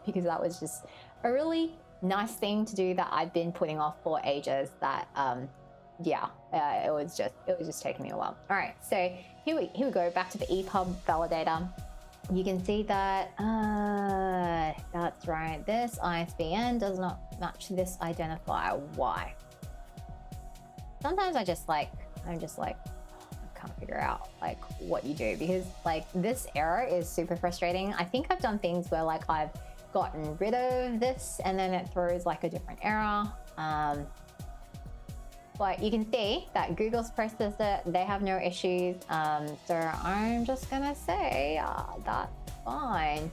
because that was just a really nice thing to do that I've been putting off for ages. That it was just taking me a while. All right, so here we go back to the EPUB validator. You can see that that's right, this ISBN does not match this identifier. Why? Sometimes I'm just like I can't figure out like what you do, because like this error is super frustrating. I think I've done things where like I've gotten rid of this and then it throws like a different error. But you can see that Google's processed it, they have no issues. So I'm just gonna say that's fine.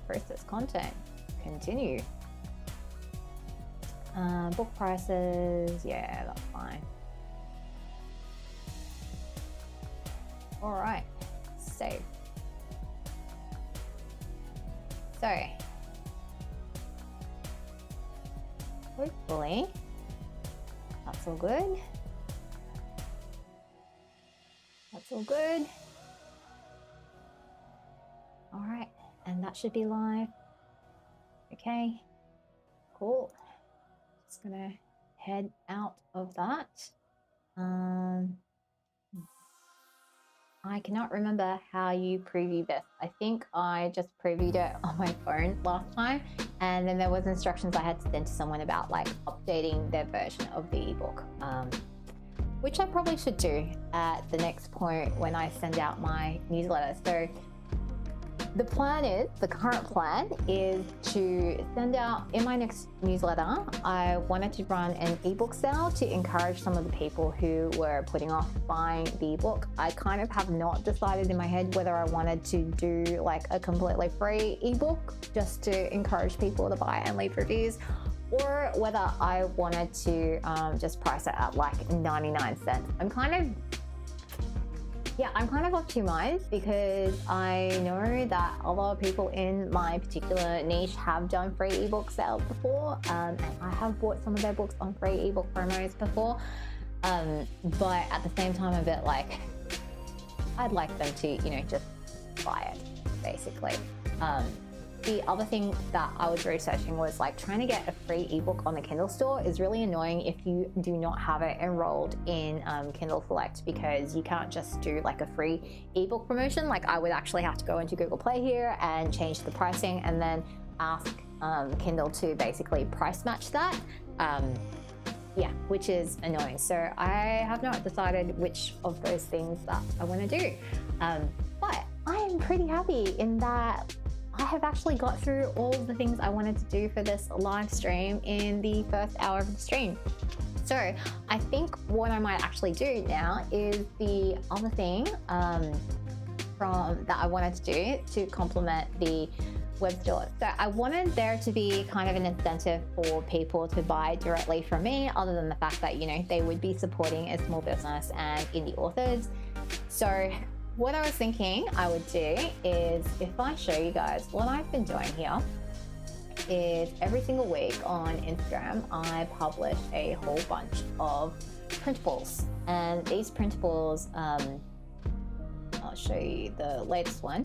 Process content, continue. Book prices, yeah, that's fine. All right, save. So hopefully that's all good. That's all good. All right, and that should be live. Okay, cool. Just gonna head out of that. I cannot remember how you preview this. I think I just previewed it on my phone last time, and then there was instructions I had to send to someone about like updating their version of the ebook, which I probably should do at the next point when I send out my newsletter. So the current plan is to send out in my next newsletter. I wanted to run an ebook sale to encourage some of the people who were putting off buying the ebook. I kind of have not decided in my head whether I wanted to do like a completely free ebook just to encourage people to buy and leave reviews, or whether I wanted to just price it at like 99 cents. I'm kind of of two minds, because I know that a lot of people in my particular niche have done free ebook sales before, and I have bought some of their books on free ebook promos before, but at the same time a bit like I'd like them to, just buy it. basically. The other thing that I was researching was like trying to get a free ebook on the Kindle store is really annoying if you do not have it enrolled in Kindle Select, because you can't just do like a free ebook promotion. Like I would actually have to go into Google Play here and change the pricing and then ask Kindle to basically price match that. Yeah, which is annoying. So I have not decided which of those things that I want to do. But I am pretty happy in that I have actually got through all of the things I wanted to do for this live stream in the first hour of the stream. So I think what I might actually do now is the other thing that I wanted to do to complement the web store. So I wanted there to be kind of an incentive for people to buy directly from me, other than the fact that, you know, they would be supporting a small business and indie authors. So what I was thinking I would do is, if I show you guys what I've been doing here, is every single week on Instagram, I publish a whole bunch of printables. And these printables, I'll show you the latest one.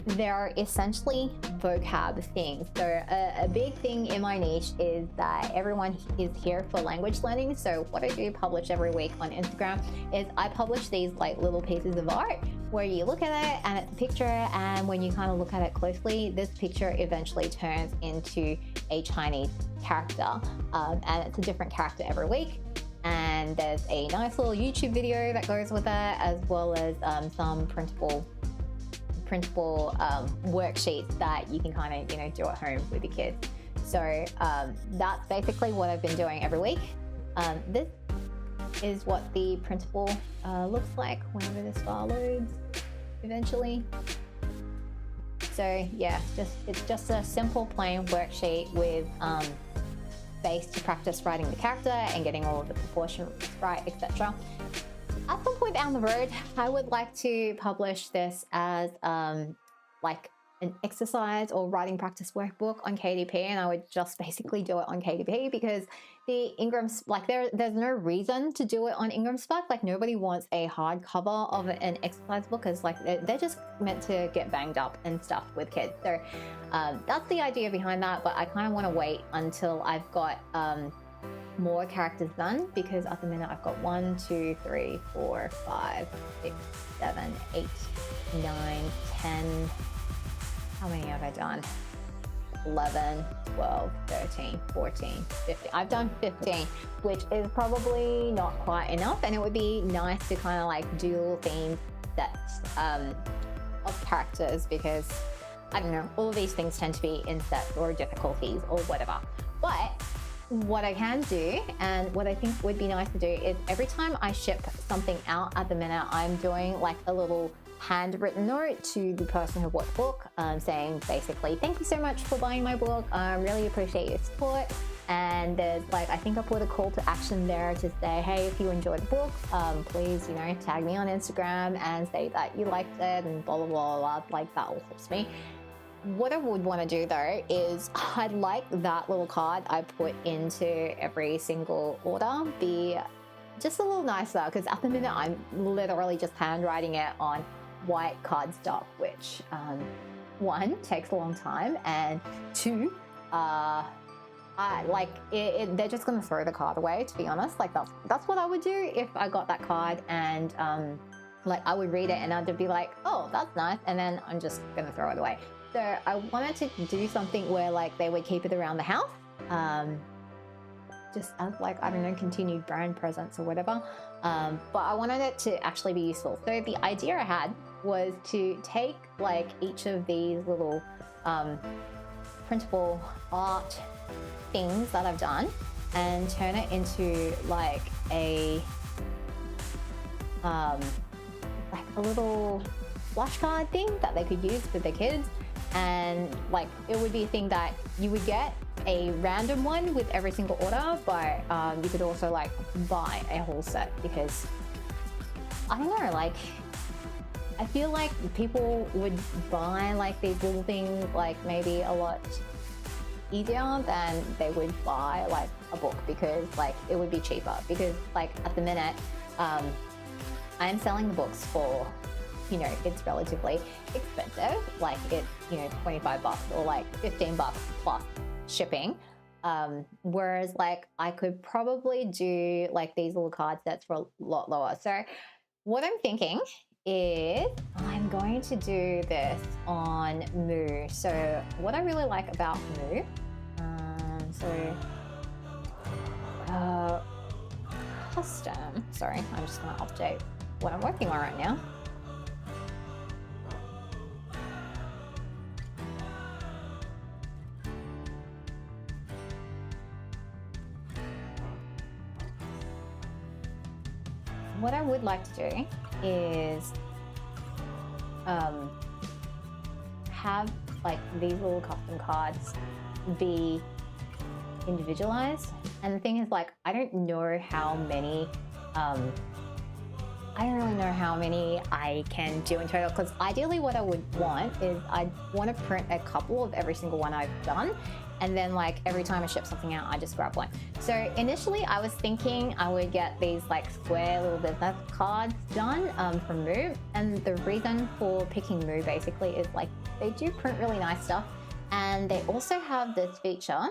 They're essentially vocab things. So a big thing in my niche is that everyone is here for language learning. So what I do publish every week on Instagram is I publish these like little pieces of art where you look at it and it's a picture, and when you kind of look at it closely, this picture eventually turns into a Chinese character, and it's a different character every week. And there's a nice little YouTube video that goes with it, as well as some printable worksheets that you can kind of, you know, do at home with your kids. So that's basically what I've been doing every week. This is what the printable looks like whenever this file loads eventually. So yeah, it's just a simple plain worksheet with space to practice writing the character and getting all of the proportions right, etc. At some point down the road, I would like to publish this as like an exercise or writing practice workbook on KDP, and I would just basically do it on KDP, because the Ingram, like there's no reason to do it on Ingram Spark. Like nobody wants a hardcover of an exercise book, because like they're just meant to get banged up and stuff with kids. So that's the idea behind that, but I kind of want to wait until I've got more characters done, because at the minute I've got 1, 2, 3, 4, 5, 6, 7, 8, 9, 10. How many have I done? 11, 12, 13, 14, 15. I've done 15, which is probably not quite enough, and it would be nice to kind of like dual themed sets of characters, because I don't know, all of these things tend to be in sets or difficulties or whatever. But what I can do, and what I think would be nice to do, is every time I ship something out at the minute, I'm doing like a little handwritten note to the person who bought the book, saying basically, thank you so much for buying my book, I really appreciate your support. And there's like, I think I put a call to action there to say, hey, if you enjoyed the book, please, you know, tag me on Instagram and say that you liked it and blah, blah, blah, blah. Like that all helps me. What I would want to do though is I'd like that little card I put into every single order be just a little nicer, because at the minute I'm literally just handwriting it on white cardstock, which 1, takes a long time, and 2, they're just gonna throw the card away, to be honest. Like that's what I would do if I got that card, and like I would read it and I'd be like, oh, that's nice, and then I'm just gonna throw it away. So I wanted to do something where like they would keep it around the house, just as like, I don't know, continued brand presence or whatever. But I wanted it to actually be useful. So the idea I had was to take like each of these little printable art things that I've done and turn it into like a little flashcard thing that they could use with their kids. And like it would be a thing that you would get a random one with every single order, but you could also like buy a whole set, because I don't know, like I feel like people would buy like these little things like maybe a lot easier than they would buy like a book, because like it would be cheaper, because like at the minute I'm selling the books for you know, it's relatively expensive. Like it's, you know, 25 bucks or like 15 bucks plus shipping. Whereas like I could probably do like these little card sets for a lot lower. So what I'm thinking is I'm going to do this on Moo. So what I really like about Moo, custom, sorry, I'm just gonna update what I'm working on right now. What I would like to do is have like these little custom cards be individualized. And the thing is, like, I don't know how many I don't really know how many I can do in total, because ideally what I would want is I'd want to print a couple of every single one I've done, and then like every time I ship something out I just grab one. So initially I was thinking I would get these like square little business cards done from Moo, and the reason for picking Moo basically is like they do print really nice stuff, and they also have this feature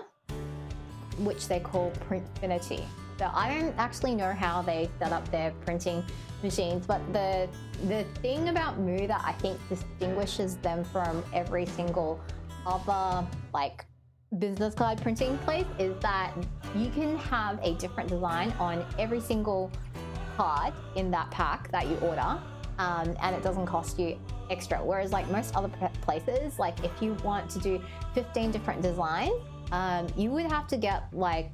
which they call Printfinity. So I don't actually know how they set up their printing machines, but the thing about Moo that I think distinguishes them from every single other like business card printing place is that you can have a different design on every single card in that pack that you order, and it doesn't cost you extra. Whereas like most other places, like if you want to do 15 different designs, you would have to get like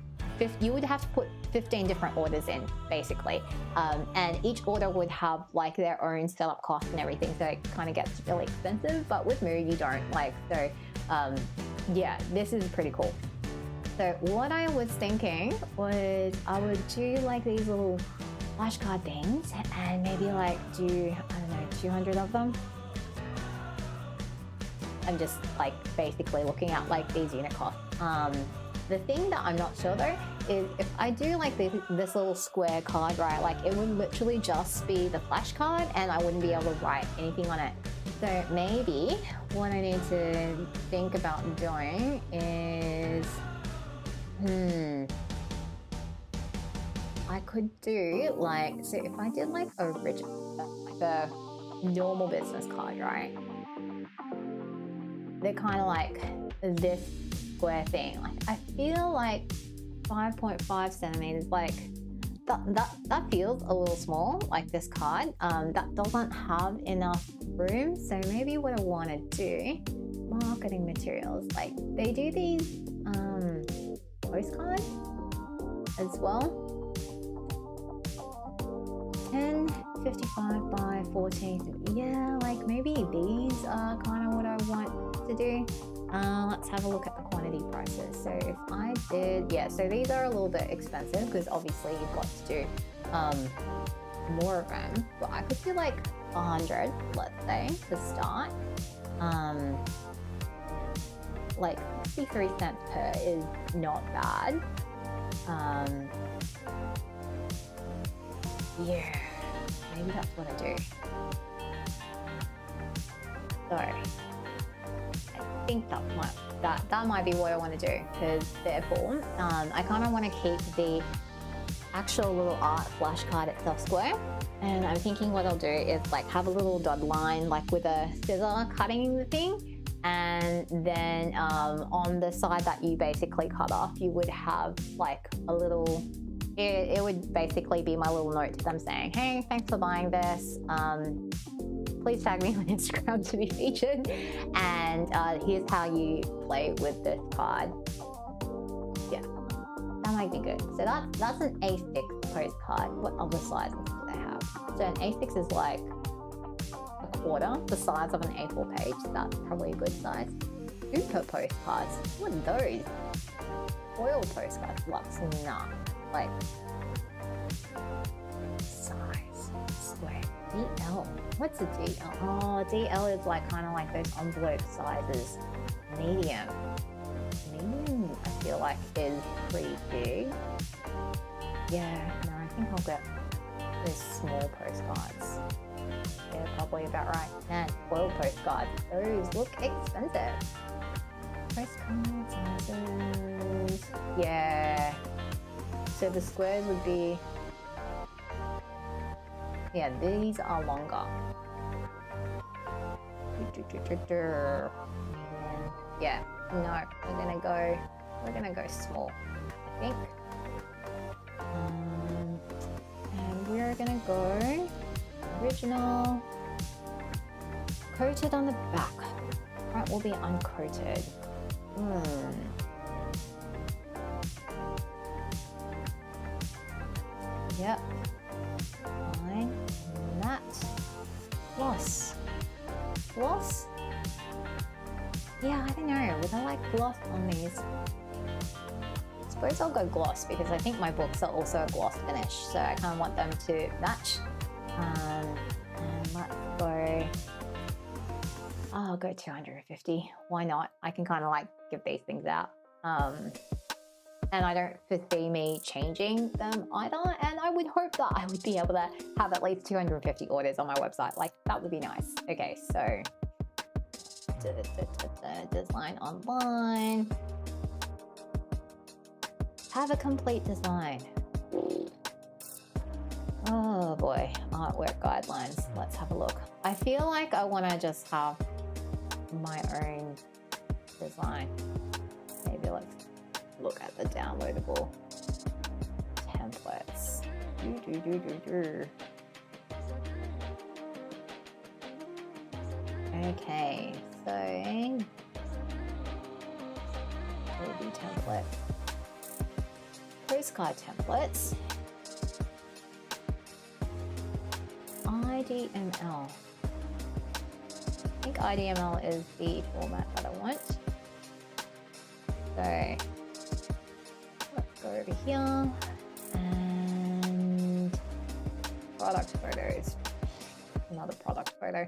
you would have to put 15 different orders in basically, and each order would have like their own setup cost and everything, so it kind of gets really expensive. But with Moo you don't, like, so yeah, this is pretty cool. So what I was thinking was I would do like these little flashcard things and maybe like do, I don't know, 200 of them. I'm just like basically looking at like these unit costs. The thing that I'm not sure though is if I do like this little square card, right, like it would literally just be the flashcard and I wouldn't be able to write anything on it. So maybe what I need to think about doing is, I could do like, so if I did like a normal business card, right? They're kind of like this square thing. Like I feel like 5.5 centimeters, like that feels a little small, like this card. That doesn't have enough room. So maybe what I want to do, marketing materials, like they do these postcards as well. 1055 by 14. Yeah, like maybe these are kind of what I want to do. Let's have a look at the quantity prices. So if I did, yeah, so these are a little bit expensive because obviously you've got to do more of them, but I could do like 100, let's say, to start. Like 63 cents per is not bad. Yeah, maybe that's what I do. So I think that might be what I want to do, because therefore I kind of want to keep the actual little art flashcard itself square, and I'm thinking what I'll do is like have a little dotted line like with a scissor cutting the thing, and then on the side that you basically cut off you would have like a little, it would basically be my little note to them saying, hey, thanks for buying this, please tag me on Instagram to be featured, and here's how you play with this card. Yeah, that might be good. So that's an A6 postcard. What other sizes do they have? So an A6 is like a quarter the size of an A4 page. So that's probably a good size. Super postcards. What are those? Foil postcards. Lux. Nah. Like size. Square. DL. What's a DL? Oh, DL is like kind of like those envelope sizes. Medium. Medium, I feel like is pretty big. Yeah, no, I think I'll get those small postcards. Yeah, probably about right. Man, foil postcards. Those look expensive. Postcards, those. Yeah. So the squares would be. Yeah, these are longer. Yeah, no, we're gonna go small, I think. And we're gonna go original, coated on the back. Front will be uncoated. Yep. Fine. Matte. Gloss. Gloss? Yeah, I don't know. Would I like gloss on these? I suppose I'll go gloss because I think my books are also a gloss finish, so I kind of want them to match. And let's go. I'll go 250. Why not? I can kind of like give these things out. And I don't foresee me changing them either. And I would hope that I would be able to have at least 250 orders on my website. Like, that would be nice. Okay, so design online. Have a complete design. Oh boy, artwork guidelines. Let's have a look. I feel like I want to just have my own design. Maybe let's look at the downloadable templates. Okay, so maybe template. Postcard templates. IDML. I think IDML is the format that I want. So let's go over here and product photos. Another product photo.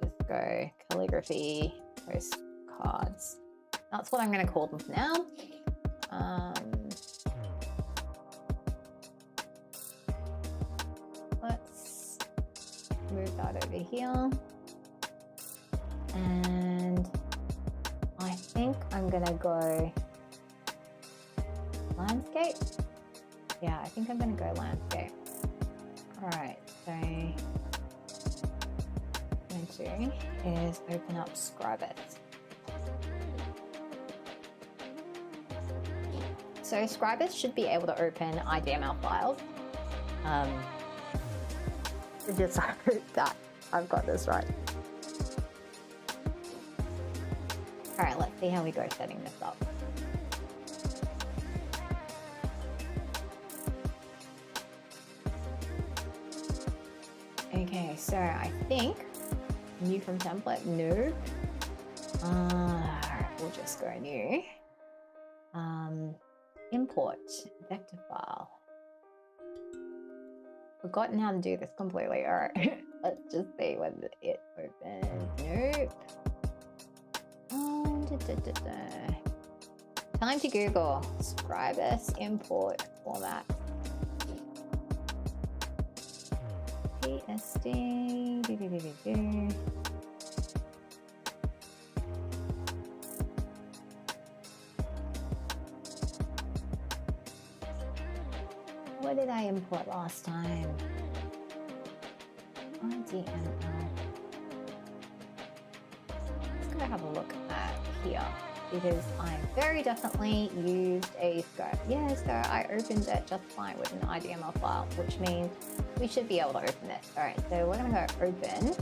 Just go calligraphy postcards. That's what I'm going to call them now. Let's move that over here. And I think I'm going to go landscape. Yeah, I think I'm going to go landscape. All right, so what I'm going to do is open up Scribus. So Scribus should be able to open IDML files. Just hope that I've got this right. All right, let's see how we go setting this up. Okay, so I think new from template, no. We'll just go new. Import vector file. Forgotten how to do this completely. All right, let's just see whether it opens. Nope. Time to Google. Scribus import format. PSD. What did I import last time? IDML. Let's go have a look at here because I very definitely used a script. Yeah, so I opened it just fine with an IDML file, which means we should be able to open this. All right, so we're gonna go open.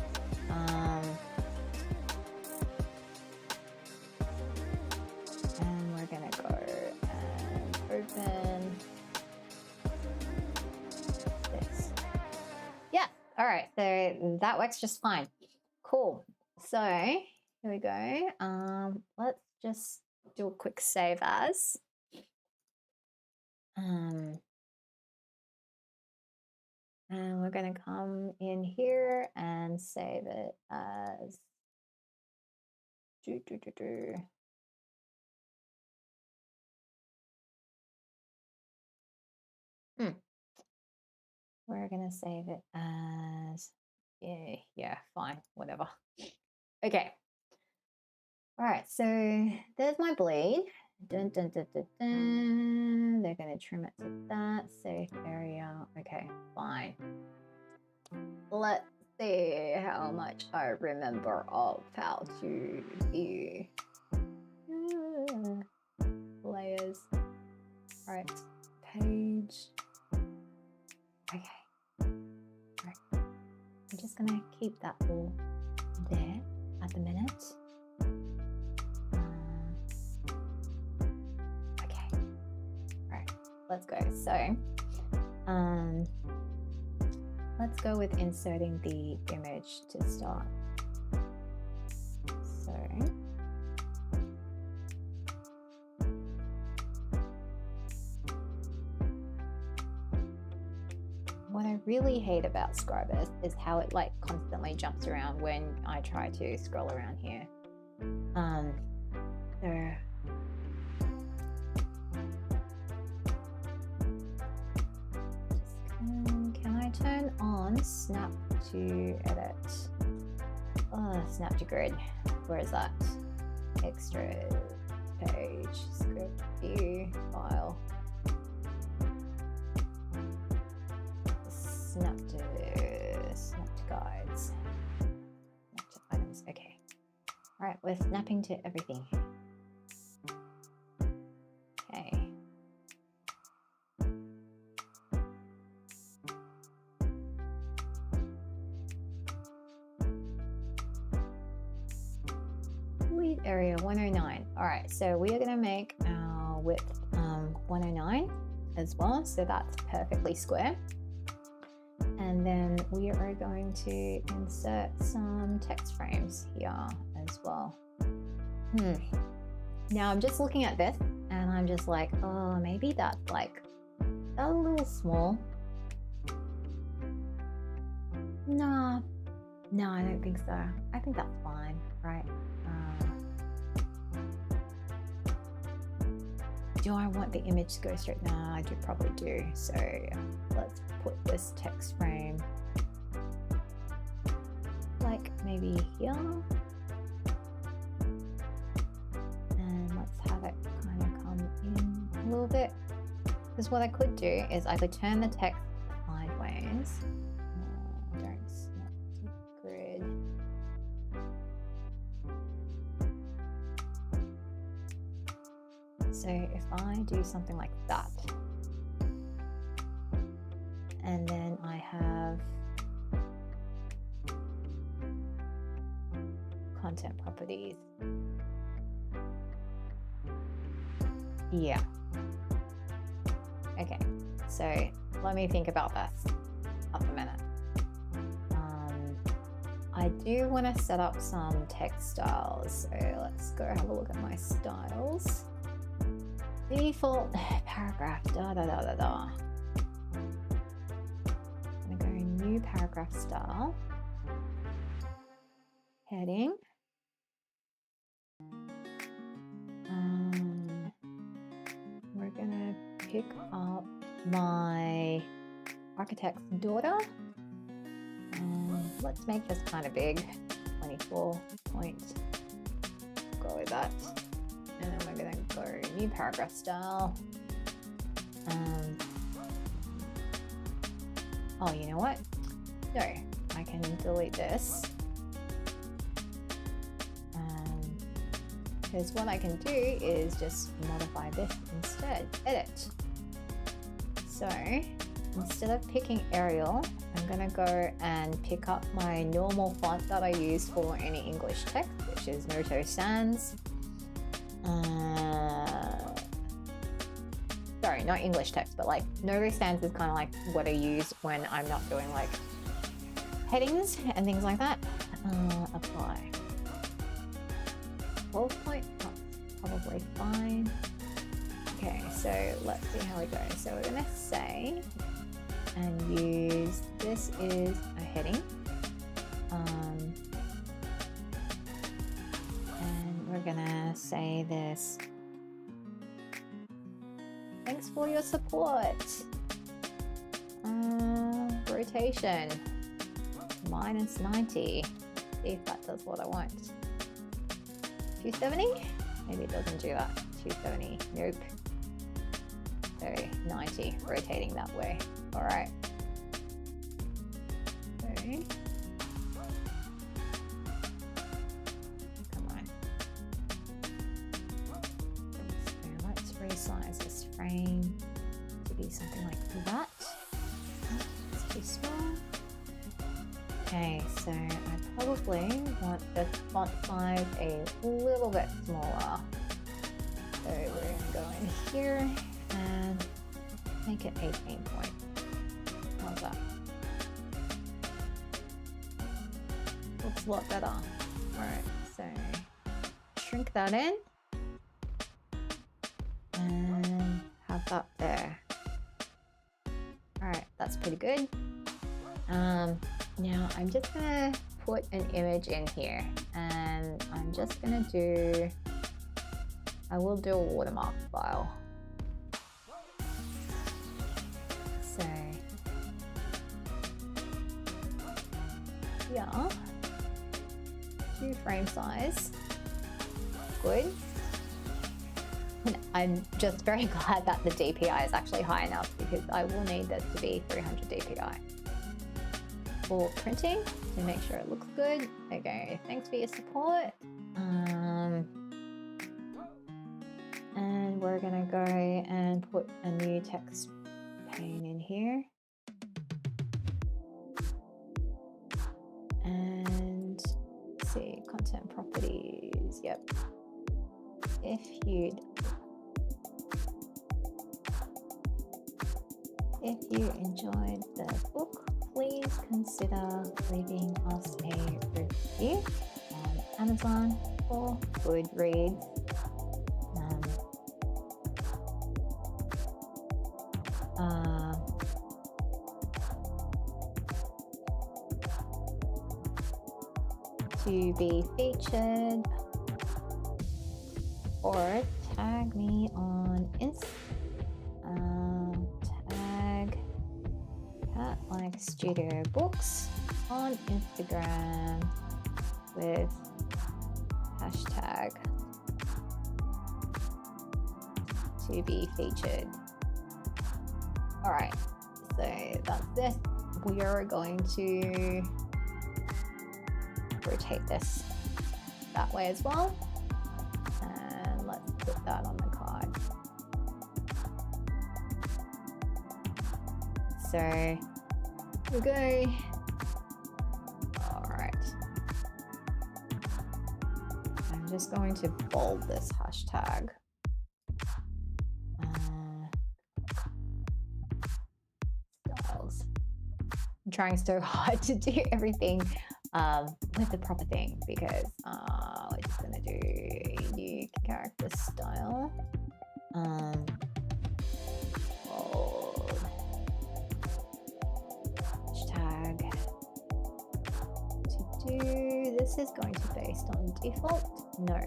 And we're gonna go and open this. Yeah, all right, so that works just fine. Cool. So here we go. Let's just do a quick save as. And we're going to come in here and save it as We're gonna save it as, yeah, fine, whatever. Okay. All right, so there's my bleed. Dun, dun, dun, dun, dun. They're gonna trim it to that safe area. Okay, fine. Let's see how much I remember of how to view layers. All right, page. Okay. All right. I'm just gonna keep that all there at the minute. Okay. All right. Let's go. So, let's go with inserting the image to start. So, what I really hate about Scribus is how it like constantly jumps around when I try to scroll around here. Can I turn on snap to edit? Oh, snap to grid. Where is that? Extra page, script view, file. Snap to guides. Snap to items. Okay. All right, we're snapping to everything. Okay. Width area 109. All right, so we are going to make our width 109 as well, so that's perfectly square. And then we are going to insert some text frames here as well. Now I'm just looking at this and I'm just like, oh, maybe that's like a little small. No, I don't think so. I think that's fine, right? Do I want the image to go straight? No, I do probably do. So let's put this text frame like maybe here. And let's have it kind of come in a little bit. Because what I could do is I could turn the text sideways. Don't snap to grid. So if I do something like that, and then I have content properties. Yeah. Okay, so let me think about this up a minute. I do want to set up some text styles. So let's go have a look at my styles. Default paragraph, I'm gonna go new paragraph style, heading, we're gonna pick up my architect's daughter, and let's make this kind of big, 24 points, go with that. And then we're going to go new paragraph style. Oh, you know what? No, I can delete this. Because what I can do is just modify this instead. Edit. So instead of picking Arial, I'm going to go and pick up my normal font that I use for any English text, which is Noto Sans. Sorry, not English text, but like Noto Sans is kind of like what I use when I'm not doing like headings and things like that. Apply. 12 point, that's probably fine. Okay, so let's see how we go. So we're gonna say and use, this is a heading. And we're gonna say this. Thanks for your support. rotation. Minus 90. See if that does what I want. 270? Maybe it doesn't do that. 270. Nope. So 90. Rotating that way. Alright. So come on. So let's resize this frame to be something like that. It's too small. Okay, so I probably want the font size a little bit smaller. So we're going to go in here and make it 18 point. How's that? Looks a lot better. Alright, so shrink that in and have that there. Alright, that's pretty good. Now I'm just gonna put an image in here, and I'm just gonna do, I will do a watermark file. So yeah, 2 frame size, good. And I'm just very glad that the DPI is actually high enough, because I will need this to be 300 DPI. For printing to make sure it looks good. Okay, thanks for your support. And we're gonna go and put a new text pane in here. And let's see, content properties. Yep. If you enjoyed the book, please consider leaving us a review on Amazon or Goodreads. To be featured, or tag me on tag Cat Like Studio Books on Instagram with hashtag to be featured. Alright, so that's this. We are going to rotate this that way as well. And let's put that on the card. So here we go. All right. I'm just going to bold this hashtag. Styles. I'm trying so hard to do everything with the proper thing, because we're just gonna do new character style. Bold. Hashtag to do. This is going to be based on default. No.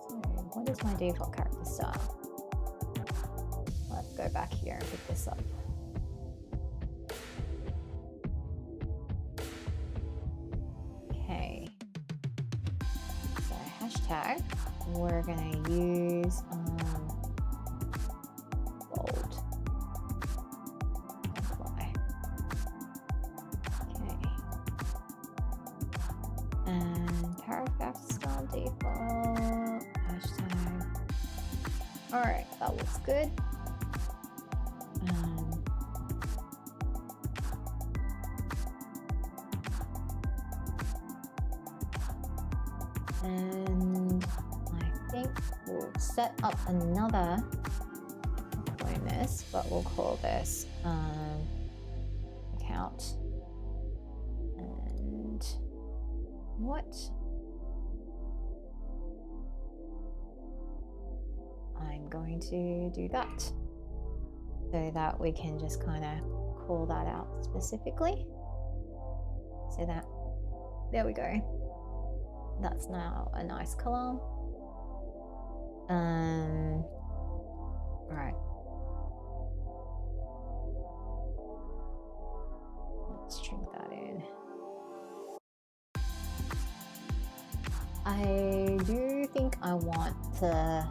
So what is my default character style? Let's go back here and pick this up. Hashtag, we're gonna use bold. Apply. Okay. And paragraph style default. Hashtag. All right, that looks good. And I think we'll set up another, I'll clone this, but we'll call this account. And what? I'm going to do that so that we can just kind of call that out specifically. So that, there we go. That's now a nice color. All right. let's shrink that in. I do think I want to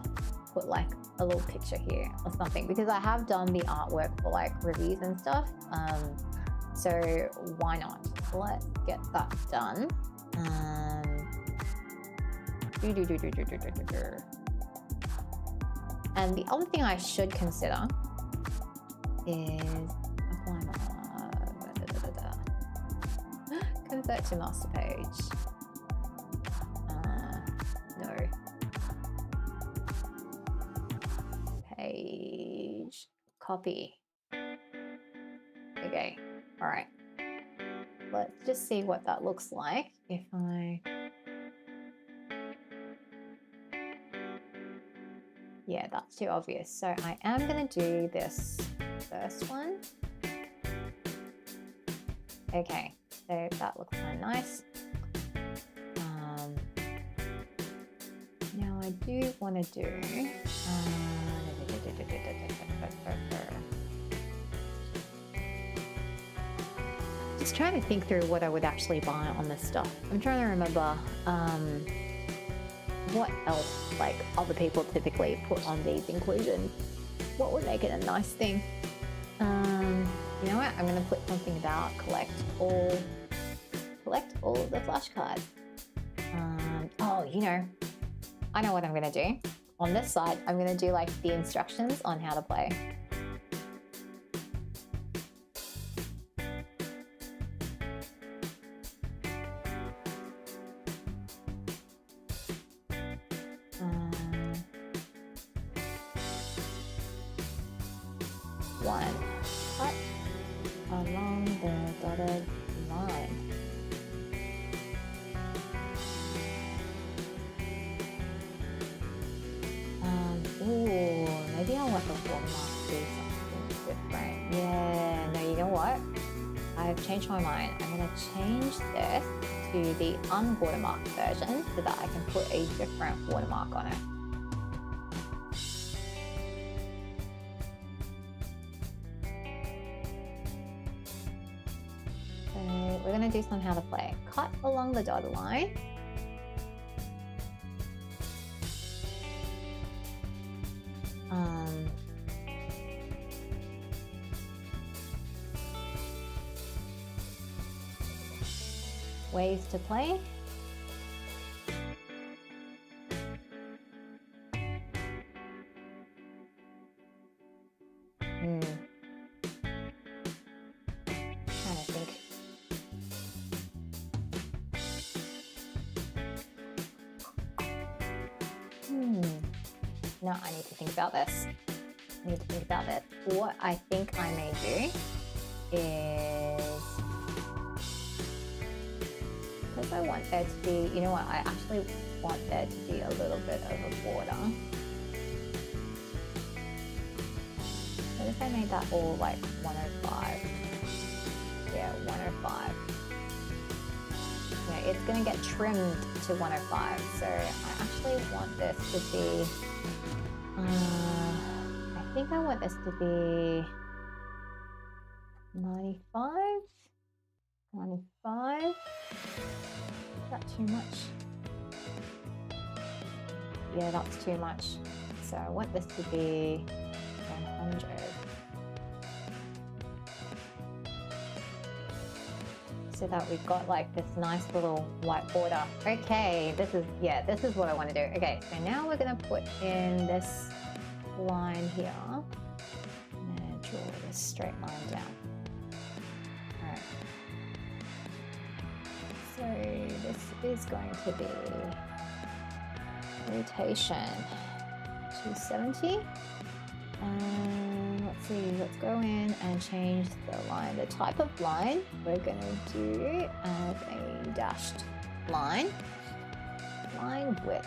put like a little picture here or something, because I have done the artwork for like reviews and stuff. So why not? Let's get that done. And the other thing I should consider is convert to master page. No. Page copy. Okay, all right. Let's just see what that looks like if I... Yeah, that's too obvious. So I am going to do this first one. Okay, so that looks kind of nice. Now I do want to do... just trying to think through what I would actually buy on this stuff. I'm trying to remember what else like other people typically put on these inclusions. What would make it a nice thing? You know what? I'm gonna put something about collect all of the flashcards. Oh, you know, I know what I'm gonna do. On this side, I'm gonna do like the instructions on how to play. One, cut along the dotted line. Ooh, maybe I want the watermark to do something different. Yeah, no, you know what? I've changed my mind. I'm gonna change this to the unwatermarked version so that I can put a different watermark on it. So we're gonna do some how to play. Cut along the dotted line. Ways to play. Trying to think. No, I need to think about this. What I think I may do is, because I want there to be, you know what, I actually want there to be a little bit of a border. What if I made that all like 105? Yeah, 105. You know, it's gonna get trimmed to 105, so I actually want this to be, I think I want this to be 95? 95? Is that too much? Yeah, that's too much. So I want this to be 100. So that we've got like this nice little white border. Okay, this is what I want to do. Okay, so now we're gonna put in this line here. I'm gonna draw this straight line down. So this is going to be rotation 270. And let's see, let's go in and change the line. The type of line we're going to do as a dashed line. Line width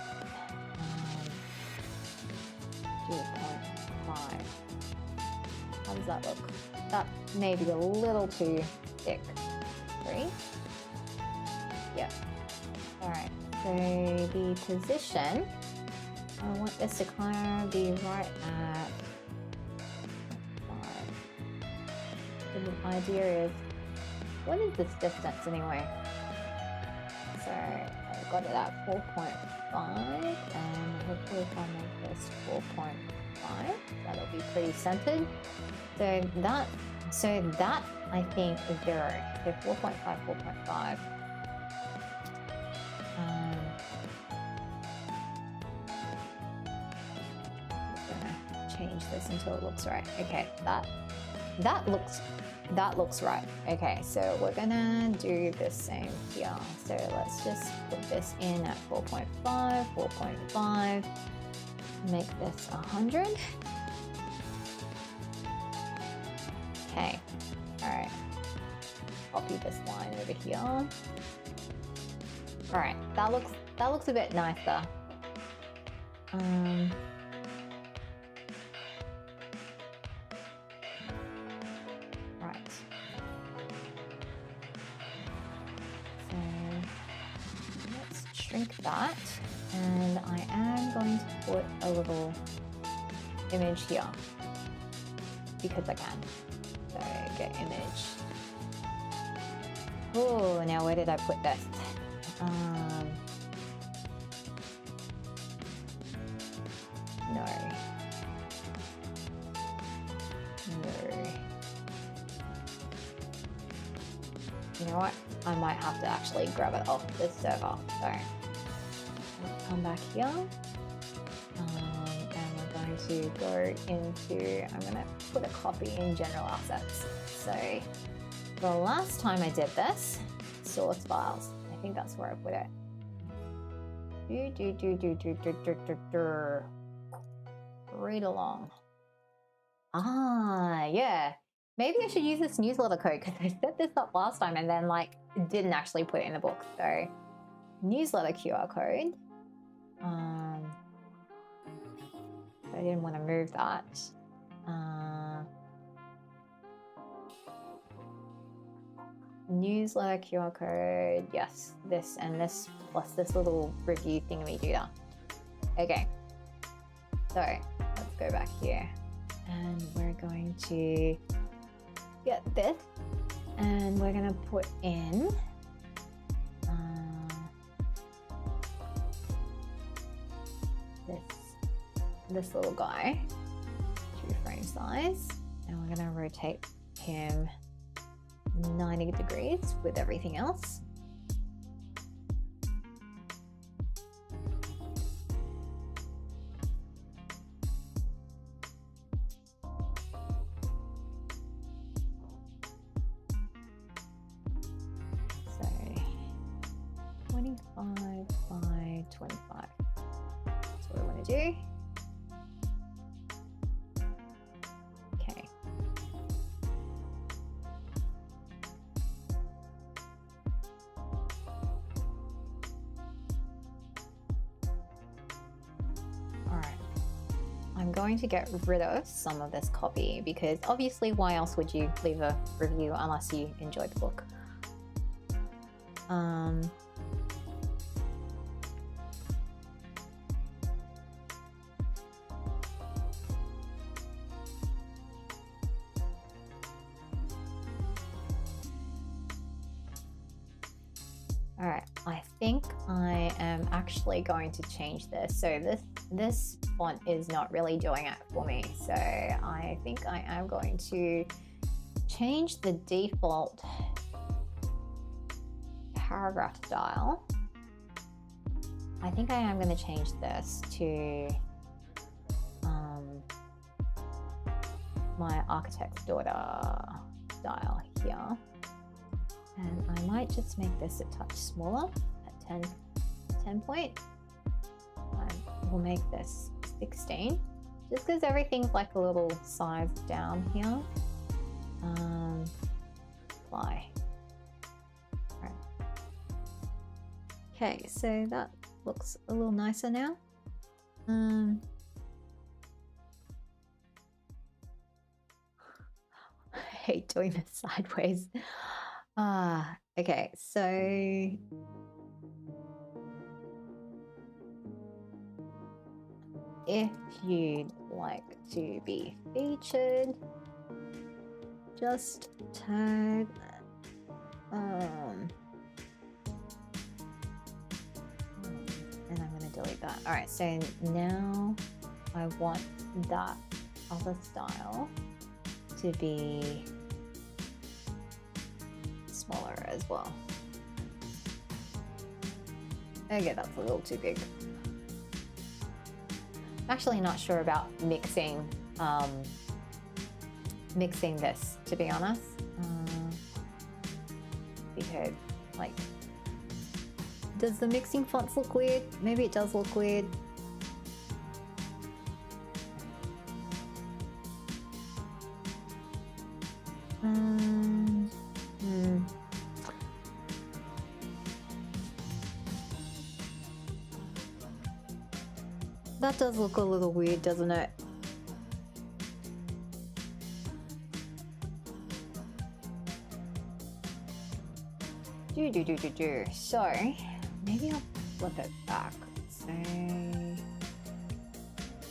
2.5. How does that look? That may be a little too thick. 3. Yeah. Alright, so the position, I want this to kind of be right at 5. So the idea is what is this distance anyway? So I've got it at 4.5, and hopefully if I make this 4.5, that'll be pretty centered. So that I think is 0. So 4.5, 4.5. Change this until it looks right. Okay, that looks right. Okay, so we're gonna do the same here. So let's just put this in at 4.5, 4.5. Make this 100. Okay, all right. Copy this line over here. All right, that looks a bit nicer. That, and I am going to put a little image here because I can. So get image. Oh, now where did I put this? No. You know what? I might have to actually grab it off this server. So come back here, and we're going to go into, I'm going to put a copy in general assets. So the last time I did this, source files, I think that's where I put it. Read along. Ah, yeah. Maybe I should use this newsletter code because I set this up last time and then like didn't actually put it in the book. So newsletter QR code. I didn't want to move that. Newsletter QR code, yes, this and this plus this little review thingamajigger. Okay, so let's go back here and we're going to get this and we're going to put in this little guy to frame size, and we're going to rotate him 90 degrees with everything else. So 25 by 25. That's what I want to do. Going to get rid of some of this copy because obviously why else would you leave a review unless you enjoyed the book? All right, I think I am actually going to change this. So this font is not really doing it for me. So I think I am going to change the default paragraph style. I think I am going to change this to my architect's daughter style here. And I might just make this a touch smaller at 10 point. And we'll make this 16, just because everything's like a little size down here. Apply. Right. Okay, so that looks a little nicer now. I hate doing this sideways. Okay, so if you'd like to be featured, just tag And I'm gonna delete that. All right, so now I want that other style to be smaller as well. Okay, that's a little too big. I'm actually not sure about mixing mixing this, to be honest, because like, does the mixing fonts look weird? Maybe it does look weird. That does look a little weird, doesn't it? So maybe I'll flip it back. Say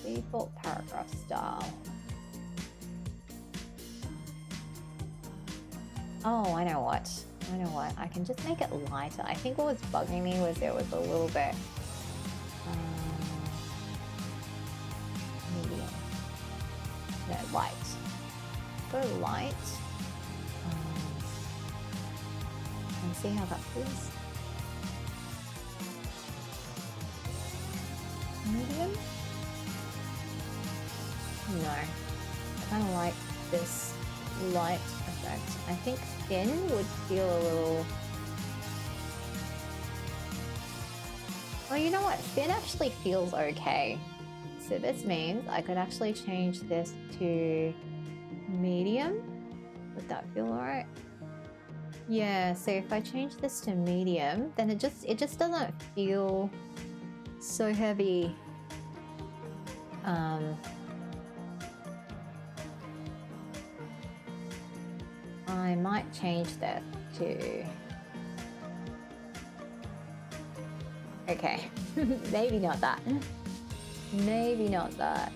default paragraph style. Oh, I know what. I can just make it lighter. I think what was bugging me was it was a little bit medium. No, light. Go light. And see how that feels. Medium? No. I kind of like this light effect. I think thin would feel a little... Well, you know what? Thin actually feels okay. So this means I could actually change this to medium. Would that feel alright? Yeah, so if I change this to medium, then it just doesn't feel so heavy. I might change that to... Okay, maybe not that. Maybe not that.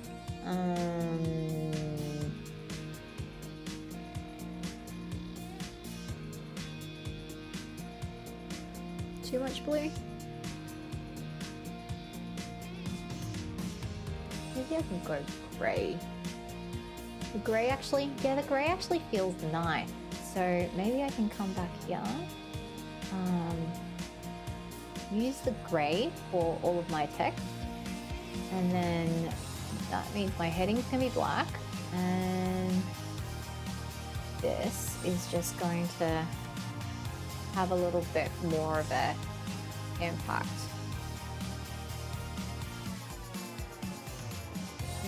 Too much blue? Maybe I can go grey. The grey actually, yeah, the grey actually feels nice. So maybe I can come back here. Use the grey for all of my text. And then that means my heading's gonna be black. And this is just going to have a little bit more of an impact.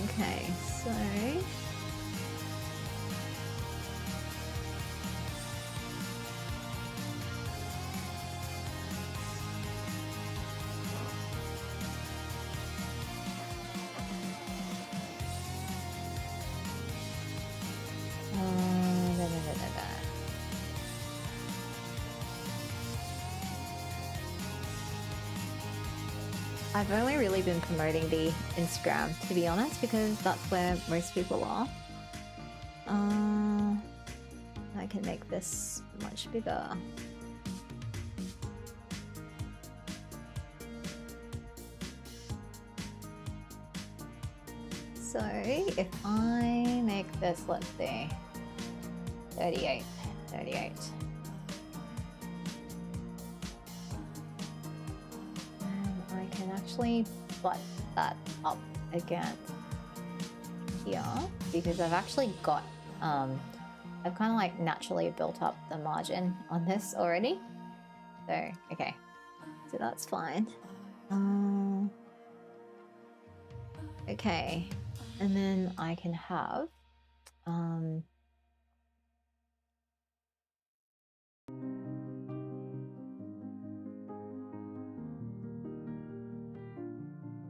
Okay, so I've only really been promoting the Instagram, to be honest, because that's where most people are. I can make this much bigger. So if I make this, let's see, 38. Actually butt that up again here because I've actually got I've kind of like naturally built up the margin on this already, so okay, so that's fine. Okay, and then I can have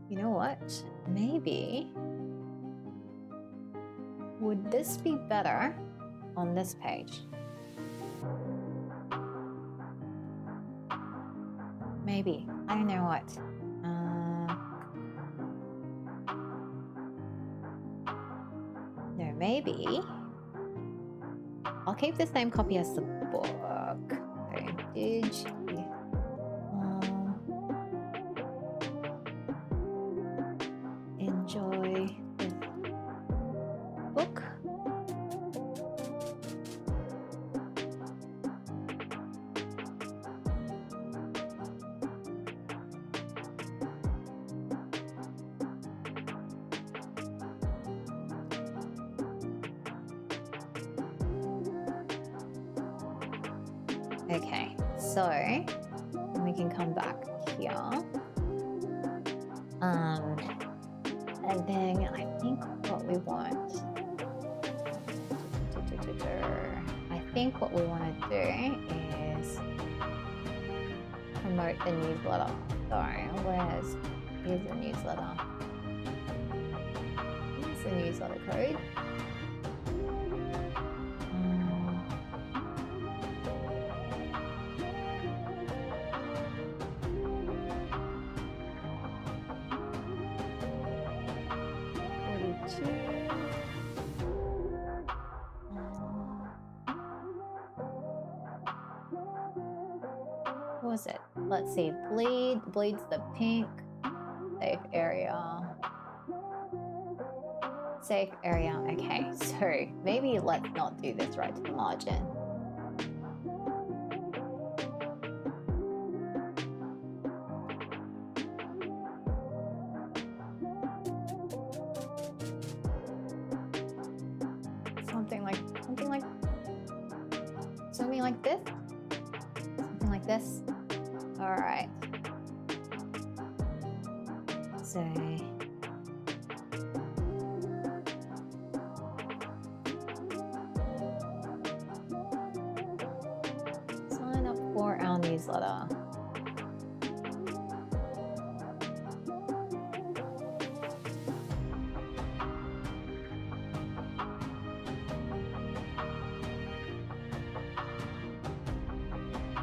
you know what? Maybe would this be better on this page? Maybe. I don't know what. No, maybe I'll keep the same copy as the book. Okay. message. Enjoy this book. Okay, so we can come back here. And then I think what we want, to do is promote the newsletter. Sorry, here's the newsletter. Here's the newsletter code. What was it? Let's see. Bleeds the pink. Safe area. Safe area. Okay, so maybe let's not do this right to the margin. Something like this. Something like this. All right. So sign up for our newsletter.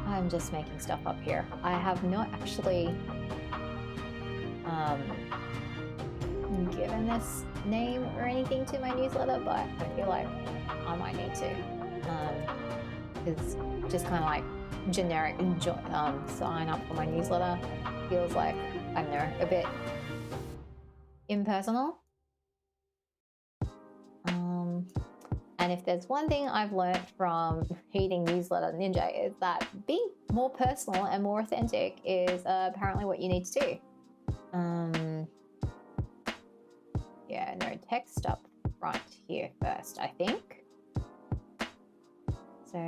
I'm just making stuff up here. I have not actually given this name or anything to my newsletter, but I feel like I might need to. It's just kind of like generic sign up for my newsletter. Feels like, I don't know, a bit impersonal. And if there's one thing I've learned from reading Newsletter Ninja is that being more personal and more authentic is apparently what you need to do. Yeah, no, text up front here first, I think. So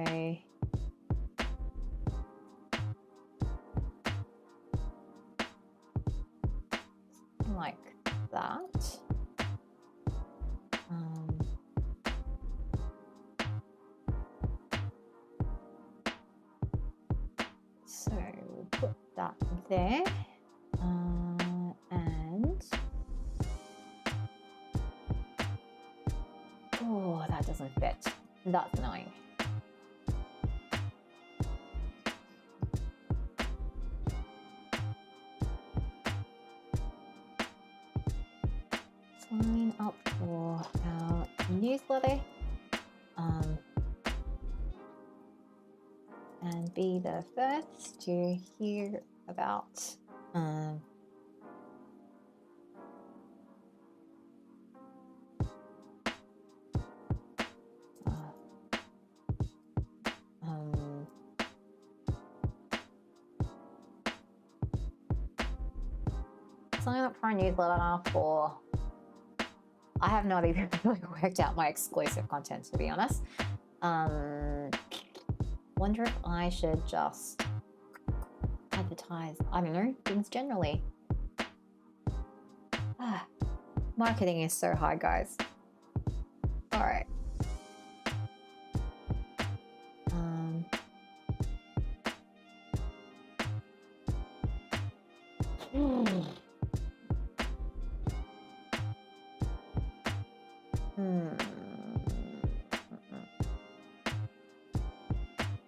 like that. So we'll put that there, and oh, that doesn't fit. That's annoying. Sign up for our newsletter. And be the first to hear about sign up for a newsletter for, I have not even really worked out my exclusive content, to be honest. Wonder if I should just advertise, I don't know, things generally. Marketing is so hard, guys. All right.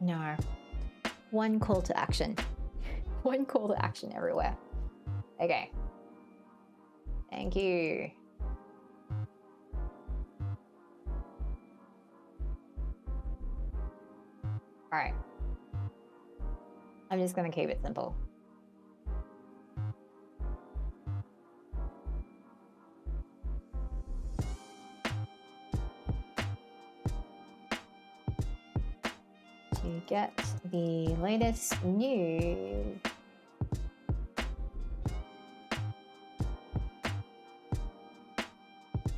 No. One call to action. One call to action everywhere. Okay. Thank you. All right. I'm just gonna keep it simple. To get the latest news.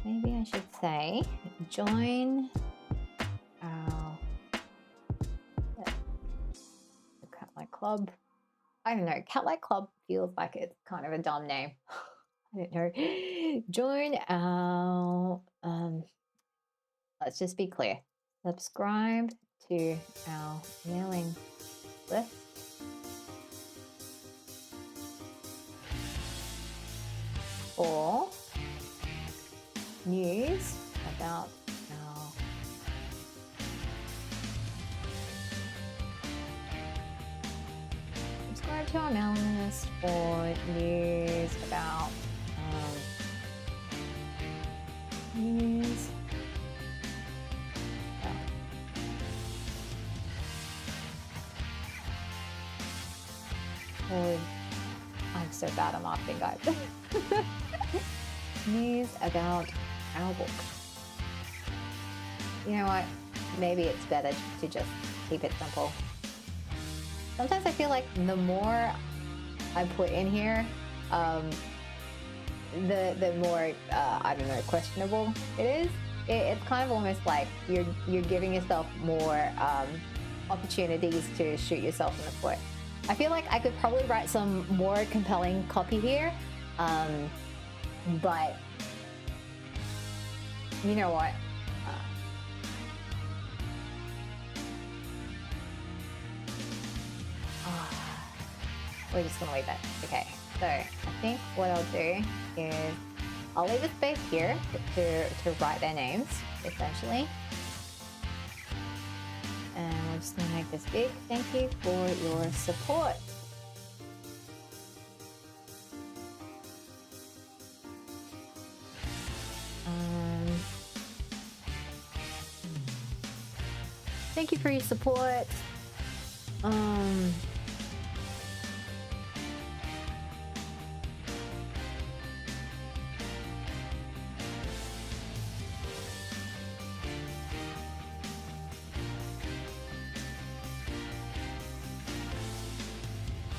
Maybe I should say, join our Cat Like Club. I don't know, Cat Like Club feels like it's kind of a dumb name. I don't know. Join our, let's just be clear. Subscribe to our mailing list. For news about our subscribe to our mailing list for news about news oh, I'm so bad at marketing, guys. News about our book. You know what? Maybe it's better to just keep it simple. Sometimes I feel like the more I put in here, the more I don't know, questionable it is. It's kind of almost like you're giving yourself more opportunities to shoot yourself in the foot. I feel like I could probably write some more compelling copy here, but you know what? We're just gonna leave it. Okay, so I think what I'll do is I'll leave a space here to write their names, essentially. And we're just gonna make this big. Thank you for your support. Thank you for your support.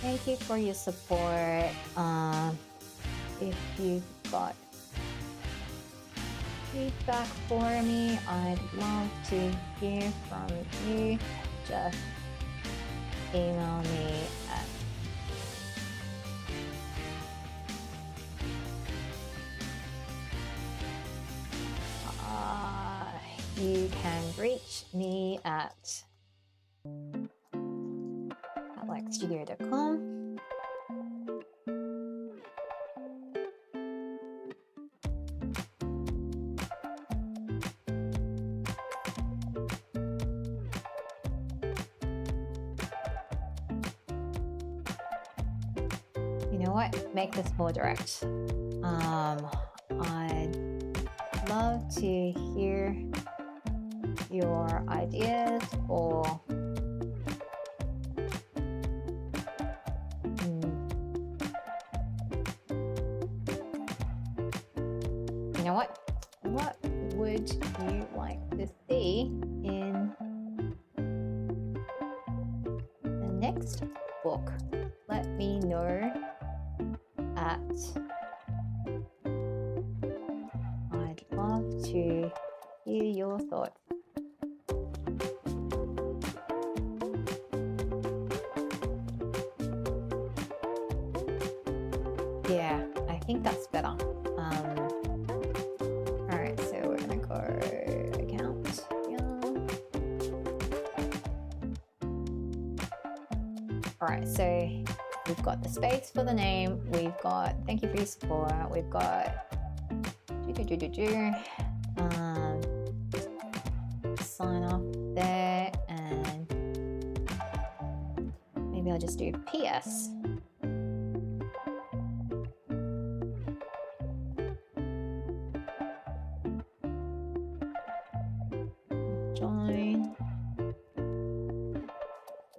Thank you for your support. If you've got feedback for me, I'd love to hear from you. Just email me at you can reach me at likstudio.com. You know what? Make this more direct. I'd love to hear your ideas or you know what? What would you like to see in the next book? Let me know at I'd love to hear your thoughts. Yeah, I think that's better. Alright, so we're gonna go account. Alright, so we've got the space for the name, we've got thank you for your support, we've got sign off there, and maybe I'll just do PS. Join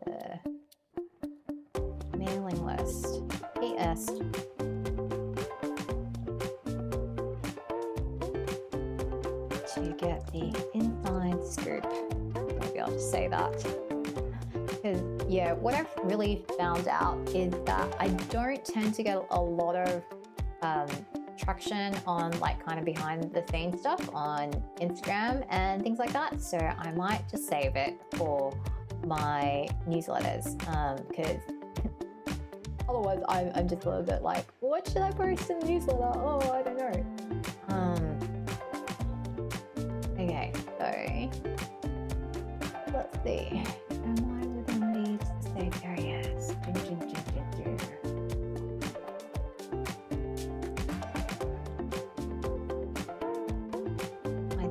the to get the inside scoop. Maybe I'll just say that. Because yeah, what I've really found out is that I don't tend to get a lot of traction on like kind of behind the scenes stuff on Instagram and things like that. So I might just save it for my newsletters because otherwise I'm just a little bit like, what should I post in the newsletter? Oh, I don't know. Okay, so let's see. Am I within these safe areas? I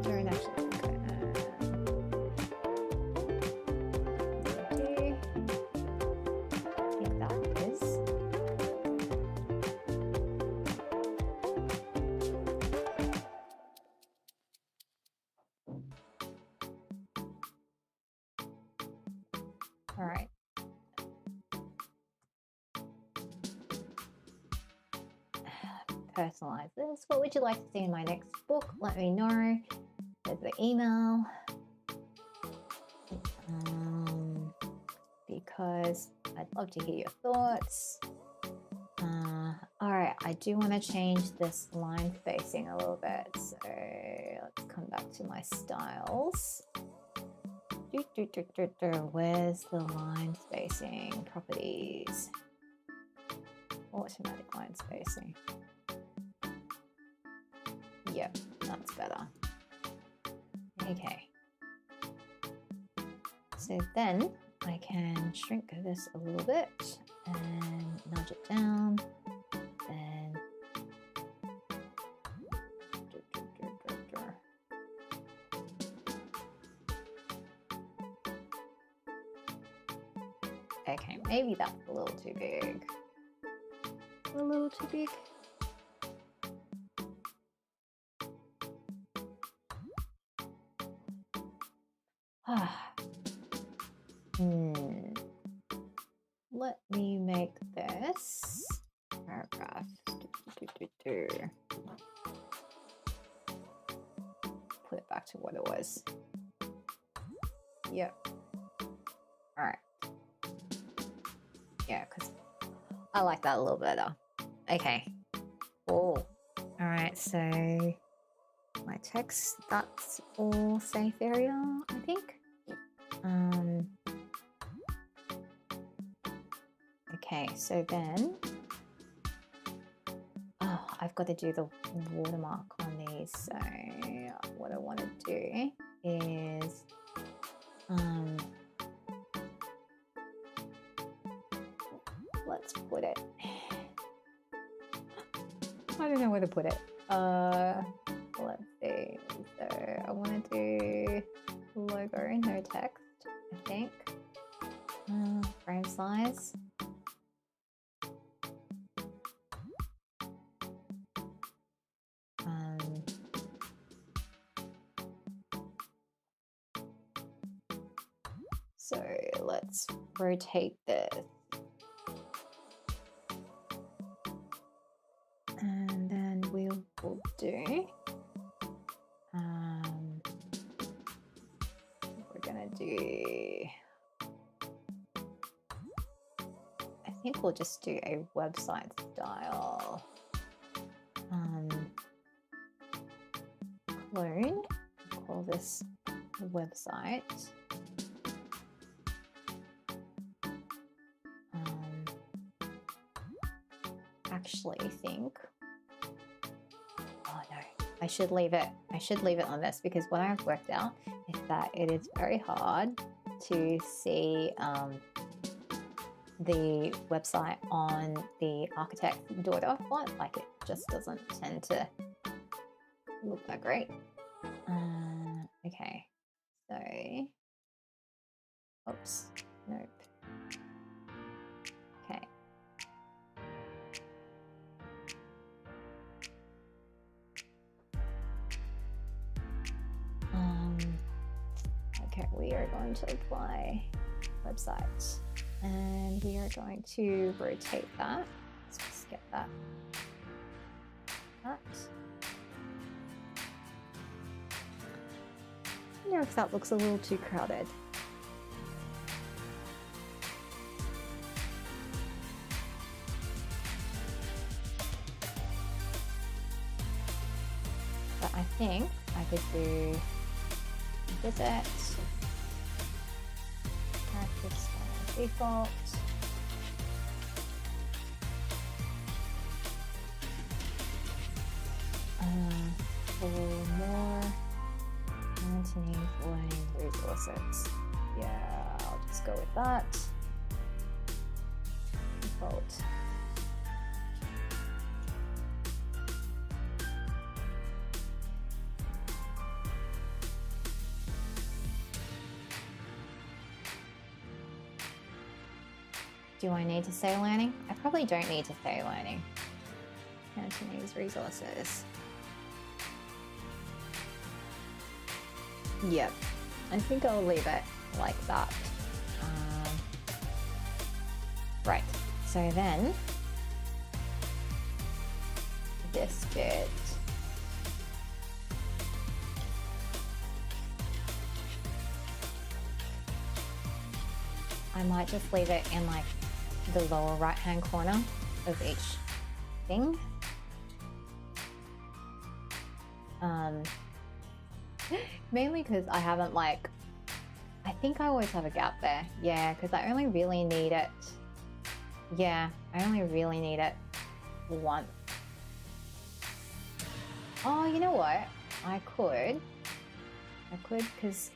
don't actually think I am. I think that is. All right. Personalize this. What would you like to see in my next book? Let me know. There's the email. Because I'd love to hear your thoughts. All right, I do want to change this line spacing a little bit. So let's come back to my styles. Where's the line spacing? Properties. Automatic line spacing. Yep, that's better. Okay. So then I can shrink this a little bit and nudge it down. And okay, maybe that's a little too big. A little too big. Let me make this paragraph. Put it back to what it was. Yep. All right. Yeah, because I like that a little better. Okay. Cool. All right, so my text, that's all safe area, I think. Okay, so then, oh, I've got to do the watermark on these. So what I want to do is, let's put it, I don't know where to put it. Let's see, so I want to do logo, no text, I think. Frame size. So let's rotate this. And then we'll do, we're gonna do, I think we'll just do a website style. Clone, call this website. Actually think, oh no, I should leave it on this, because what I've worked out is that it is very hard to see the website on the architect's daughter font. Like, it just doesn't tend to look that great. Okay, so oops, nope. Okay. Okay, we are going to apply website, and we are going to rotate that. Let's just get that. know if that looks a little too crowded. But I think I could do visit, characters by default. For more Cantonese learning resources. Yeah, I'll just go with that. Default. Do I need to say learning? I probably don't need to say learning. Cantonese resources. Yep, I think I'll leave it like that. Right, so then this bit. I might just leave it in like the lower right hand corner of each thing. Mainly because I haven't I think I always have a gap there. Yeah, because I only really need it. Yeah, I only really need it once. Oh, you know what? I could because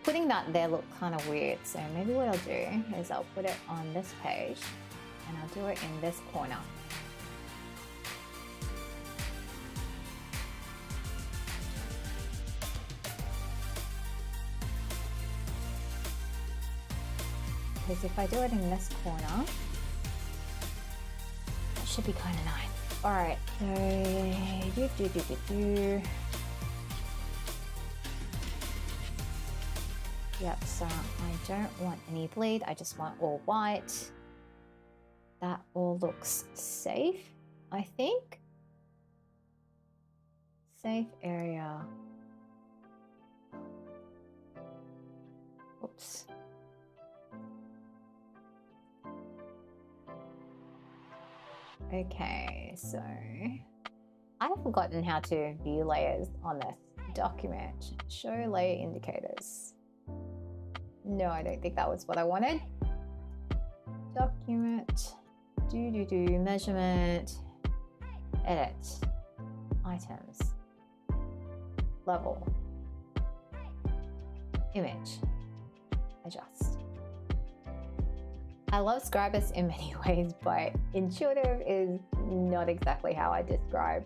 putting that there looked kind of weird. So maybe what I'll do is I'll put it on this page and I'll do it in this corner. Because if I do it in this corner, that should be kind of nice. All right, so Yep, so I don't want any bleed, I just want all white. That all looks safe, I think. Safe area. Oops. Okay, so I've forgotten how to view layers on this document. Show layer indicators. No, I don't think that was what I wanted. Document, measurement, edit, items, level, image, adjust. I love Scribus in many ways, but intuitive is not exactly how I describe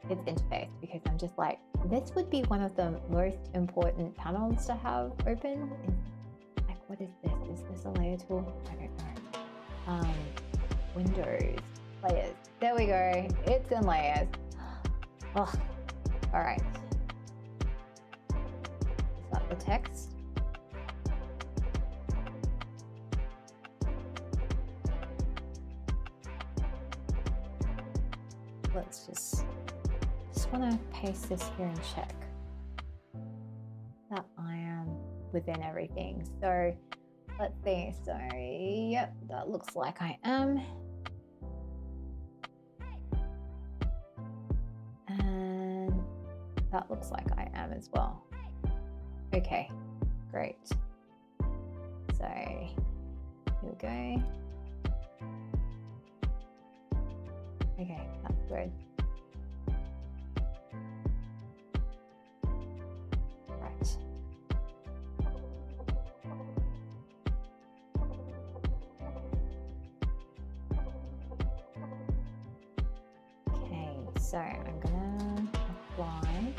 its interface, because I'm just like, this would be one of the most important panels to have open. Like, what is this? Is this a layer tool? I don't know. Windows, layers. There we go. It's in layers. Oh, all right. Is that the text? Let's just want to paste this here and check that I am within everything. So let's see. So yep, that looks like I am. And that looks like I am as well. Okay, great. So here we go. Okay, that's good. Right. Okay, so I'm gonna apply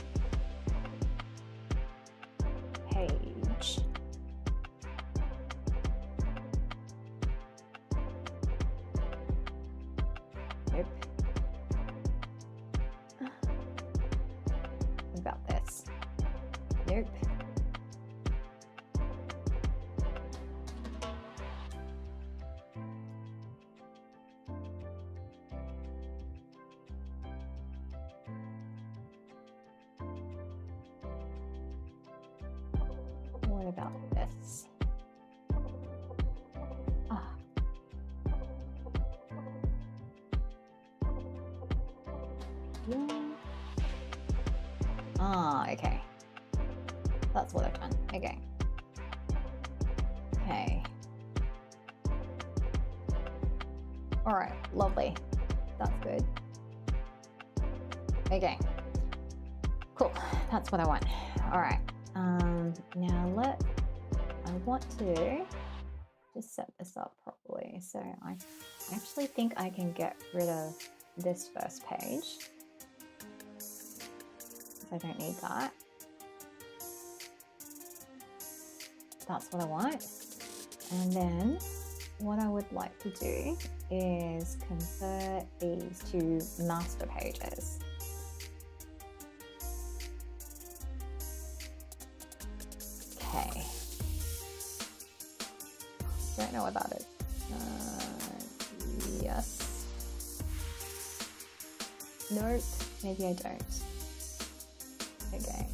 page. Nope. About this. Nope. about this? Ah. Ah, okay. That's what I've done. Okay. Okay. All right, lovely. That's good. Okay. Cool. That's what I want. All right. Now I want to just set this up properly. So I actually think I can get rid of this first page. I don't need that. That's what I want. And then what I would like to do is convert these to master pages. Okay. Don't know what that is. Yes. Nope. Maybe I don't. Okay.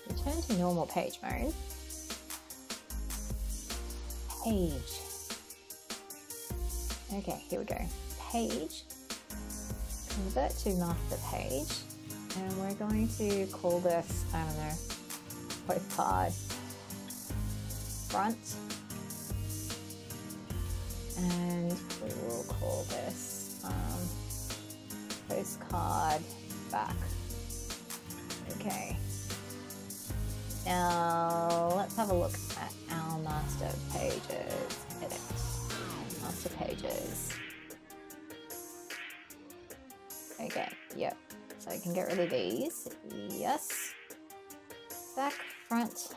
Return to normal page mode. Page. Okay, here we go. Page. Convert to master page. And we're going to call this, I don't know, postcard front. And we will call this postcard back. Okay. Now let's have a look at our master pages. Edit. Master pages. Okay, yep. So I can get rid of these. Yes. Back, front.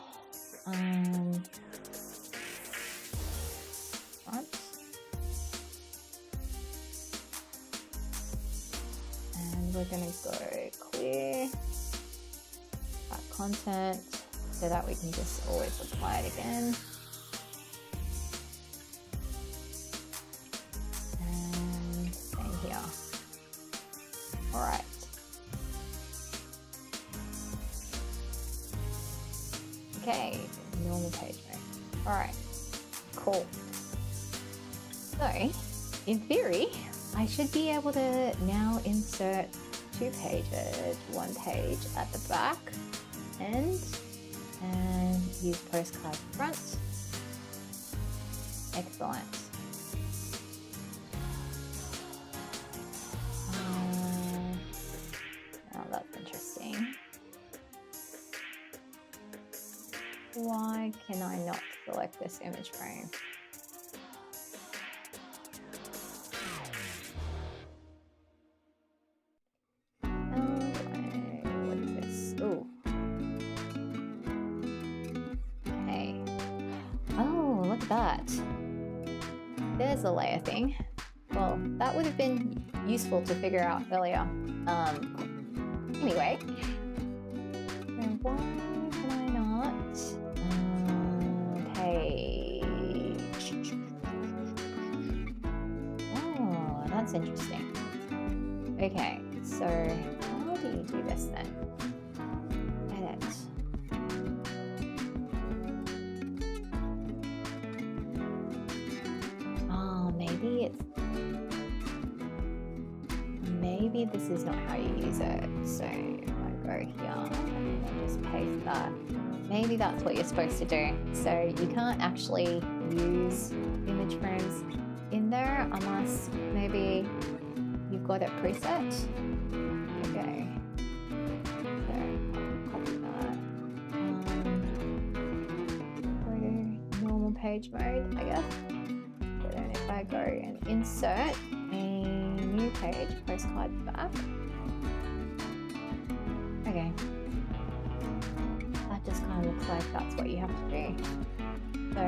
Front. And we're gonna go clear. Back content. So that we can just always apply it again. And same here. All right. Okay, normal page mode. All right, cool. So, in theory, I should be able to now insert 2 pages, 1 page at the back end, and use postcard front. Excellent. Oh, that's interesting. Why can I not select this image frame? What is this? Oh. Okay. Oh, look at that. There's a layer thing. Well, that would have been useful to figure out earlier. Anyway. And why can I not? Page. Oh, that's interesting. Okay, so how do you do this then? Edit. Oh, maybe this is not how you use it. So if I go here and just paste that, maybe that's what you're supposed to do. So you can't actually use image frames in there unless maybe you've got it preset. Okay. So I'll copy that. Go to normal page mode, I guess. But then if I go and insert a new page, postcard back. Okay. That just kind of looks like that's what you have to do. So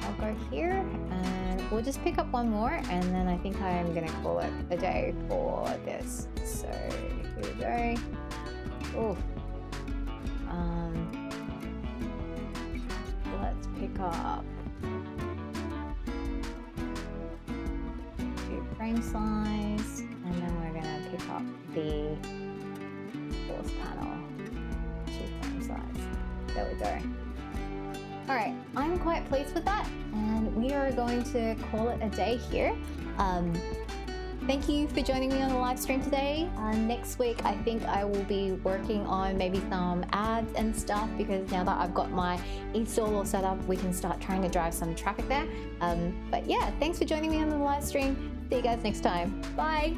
I'll go here and we'll just pick up one more, and then I think I'm going to call it a day for this. So here we go. Oh, let's pick up 2 frame size, and then we're going to pick up the source panel 2 frame size. There we go. All right, I'm quite pleased with that, and we are going to call it a day here. Thank you for joining me on the live stream today. Next week, I think I will be working on maybe some ads and stuff, because now that I've got my e-stall all set up, we can start trying to drive some traffic there. But yeah, thanks for joining me on the live stream. See you guys next time. Bye.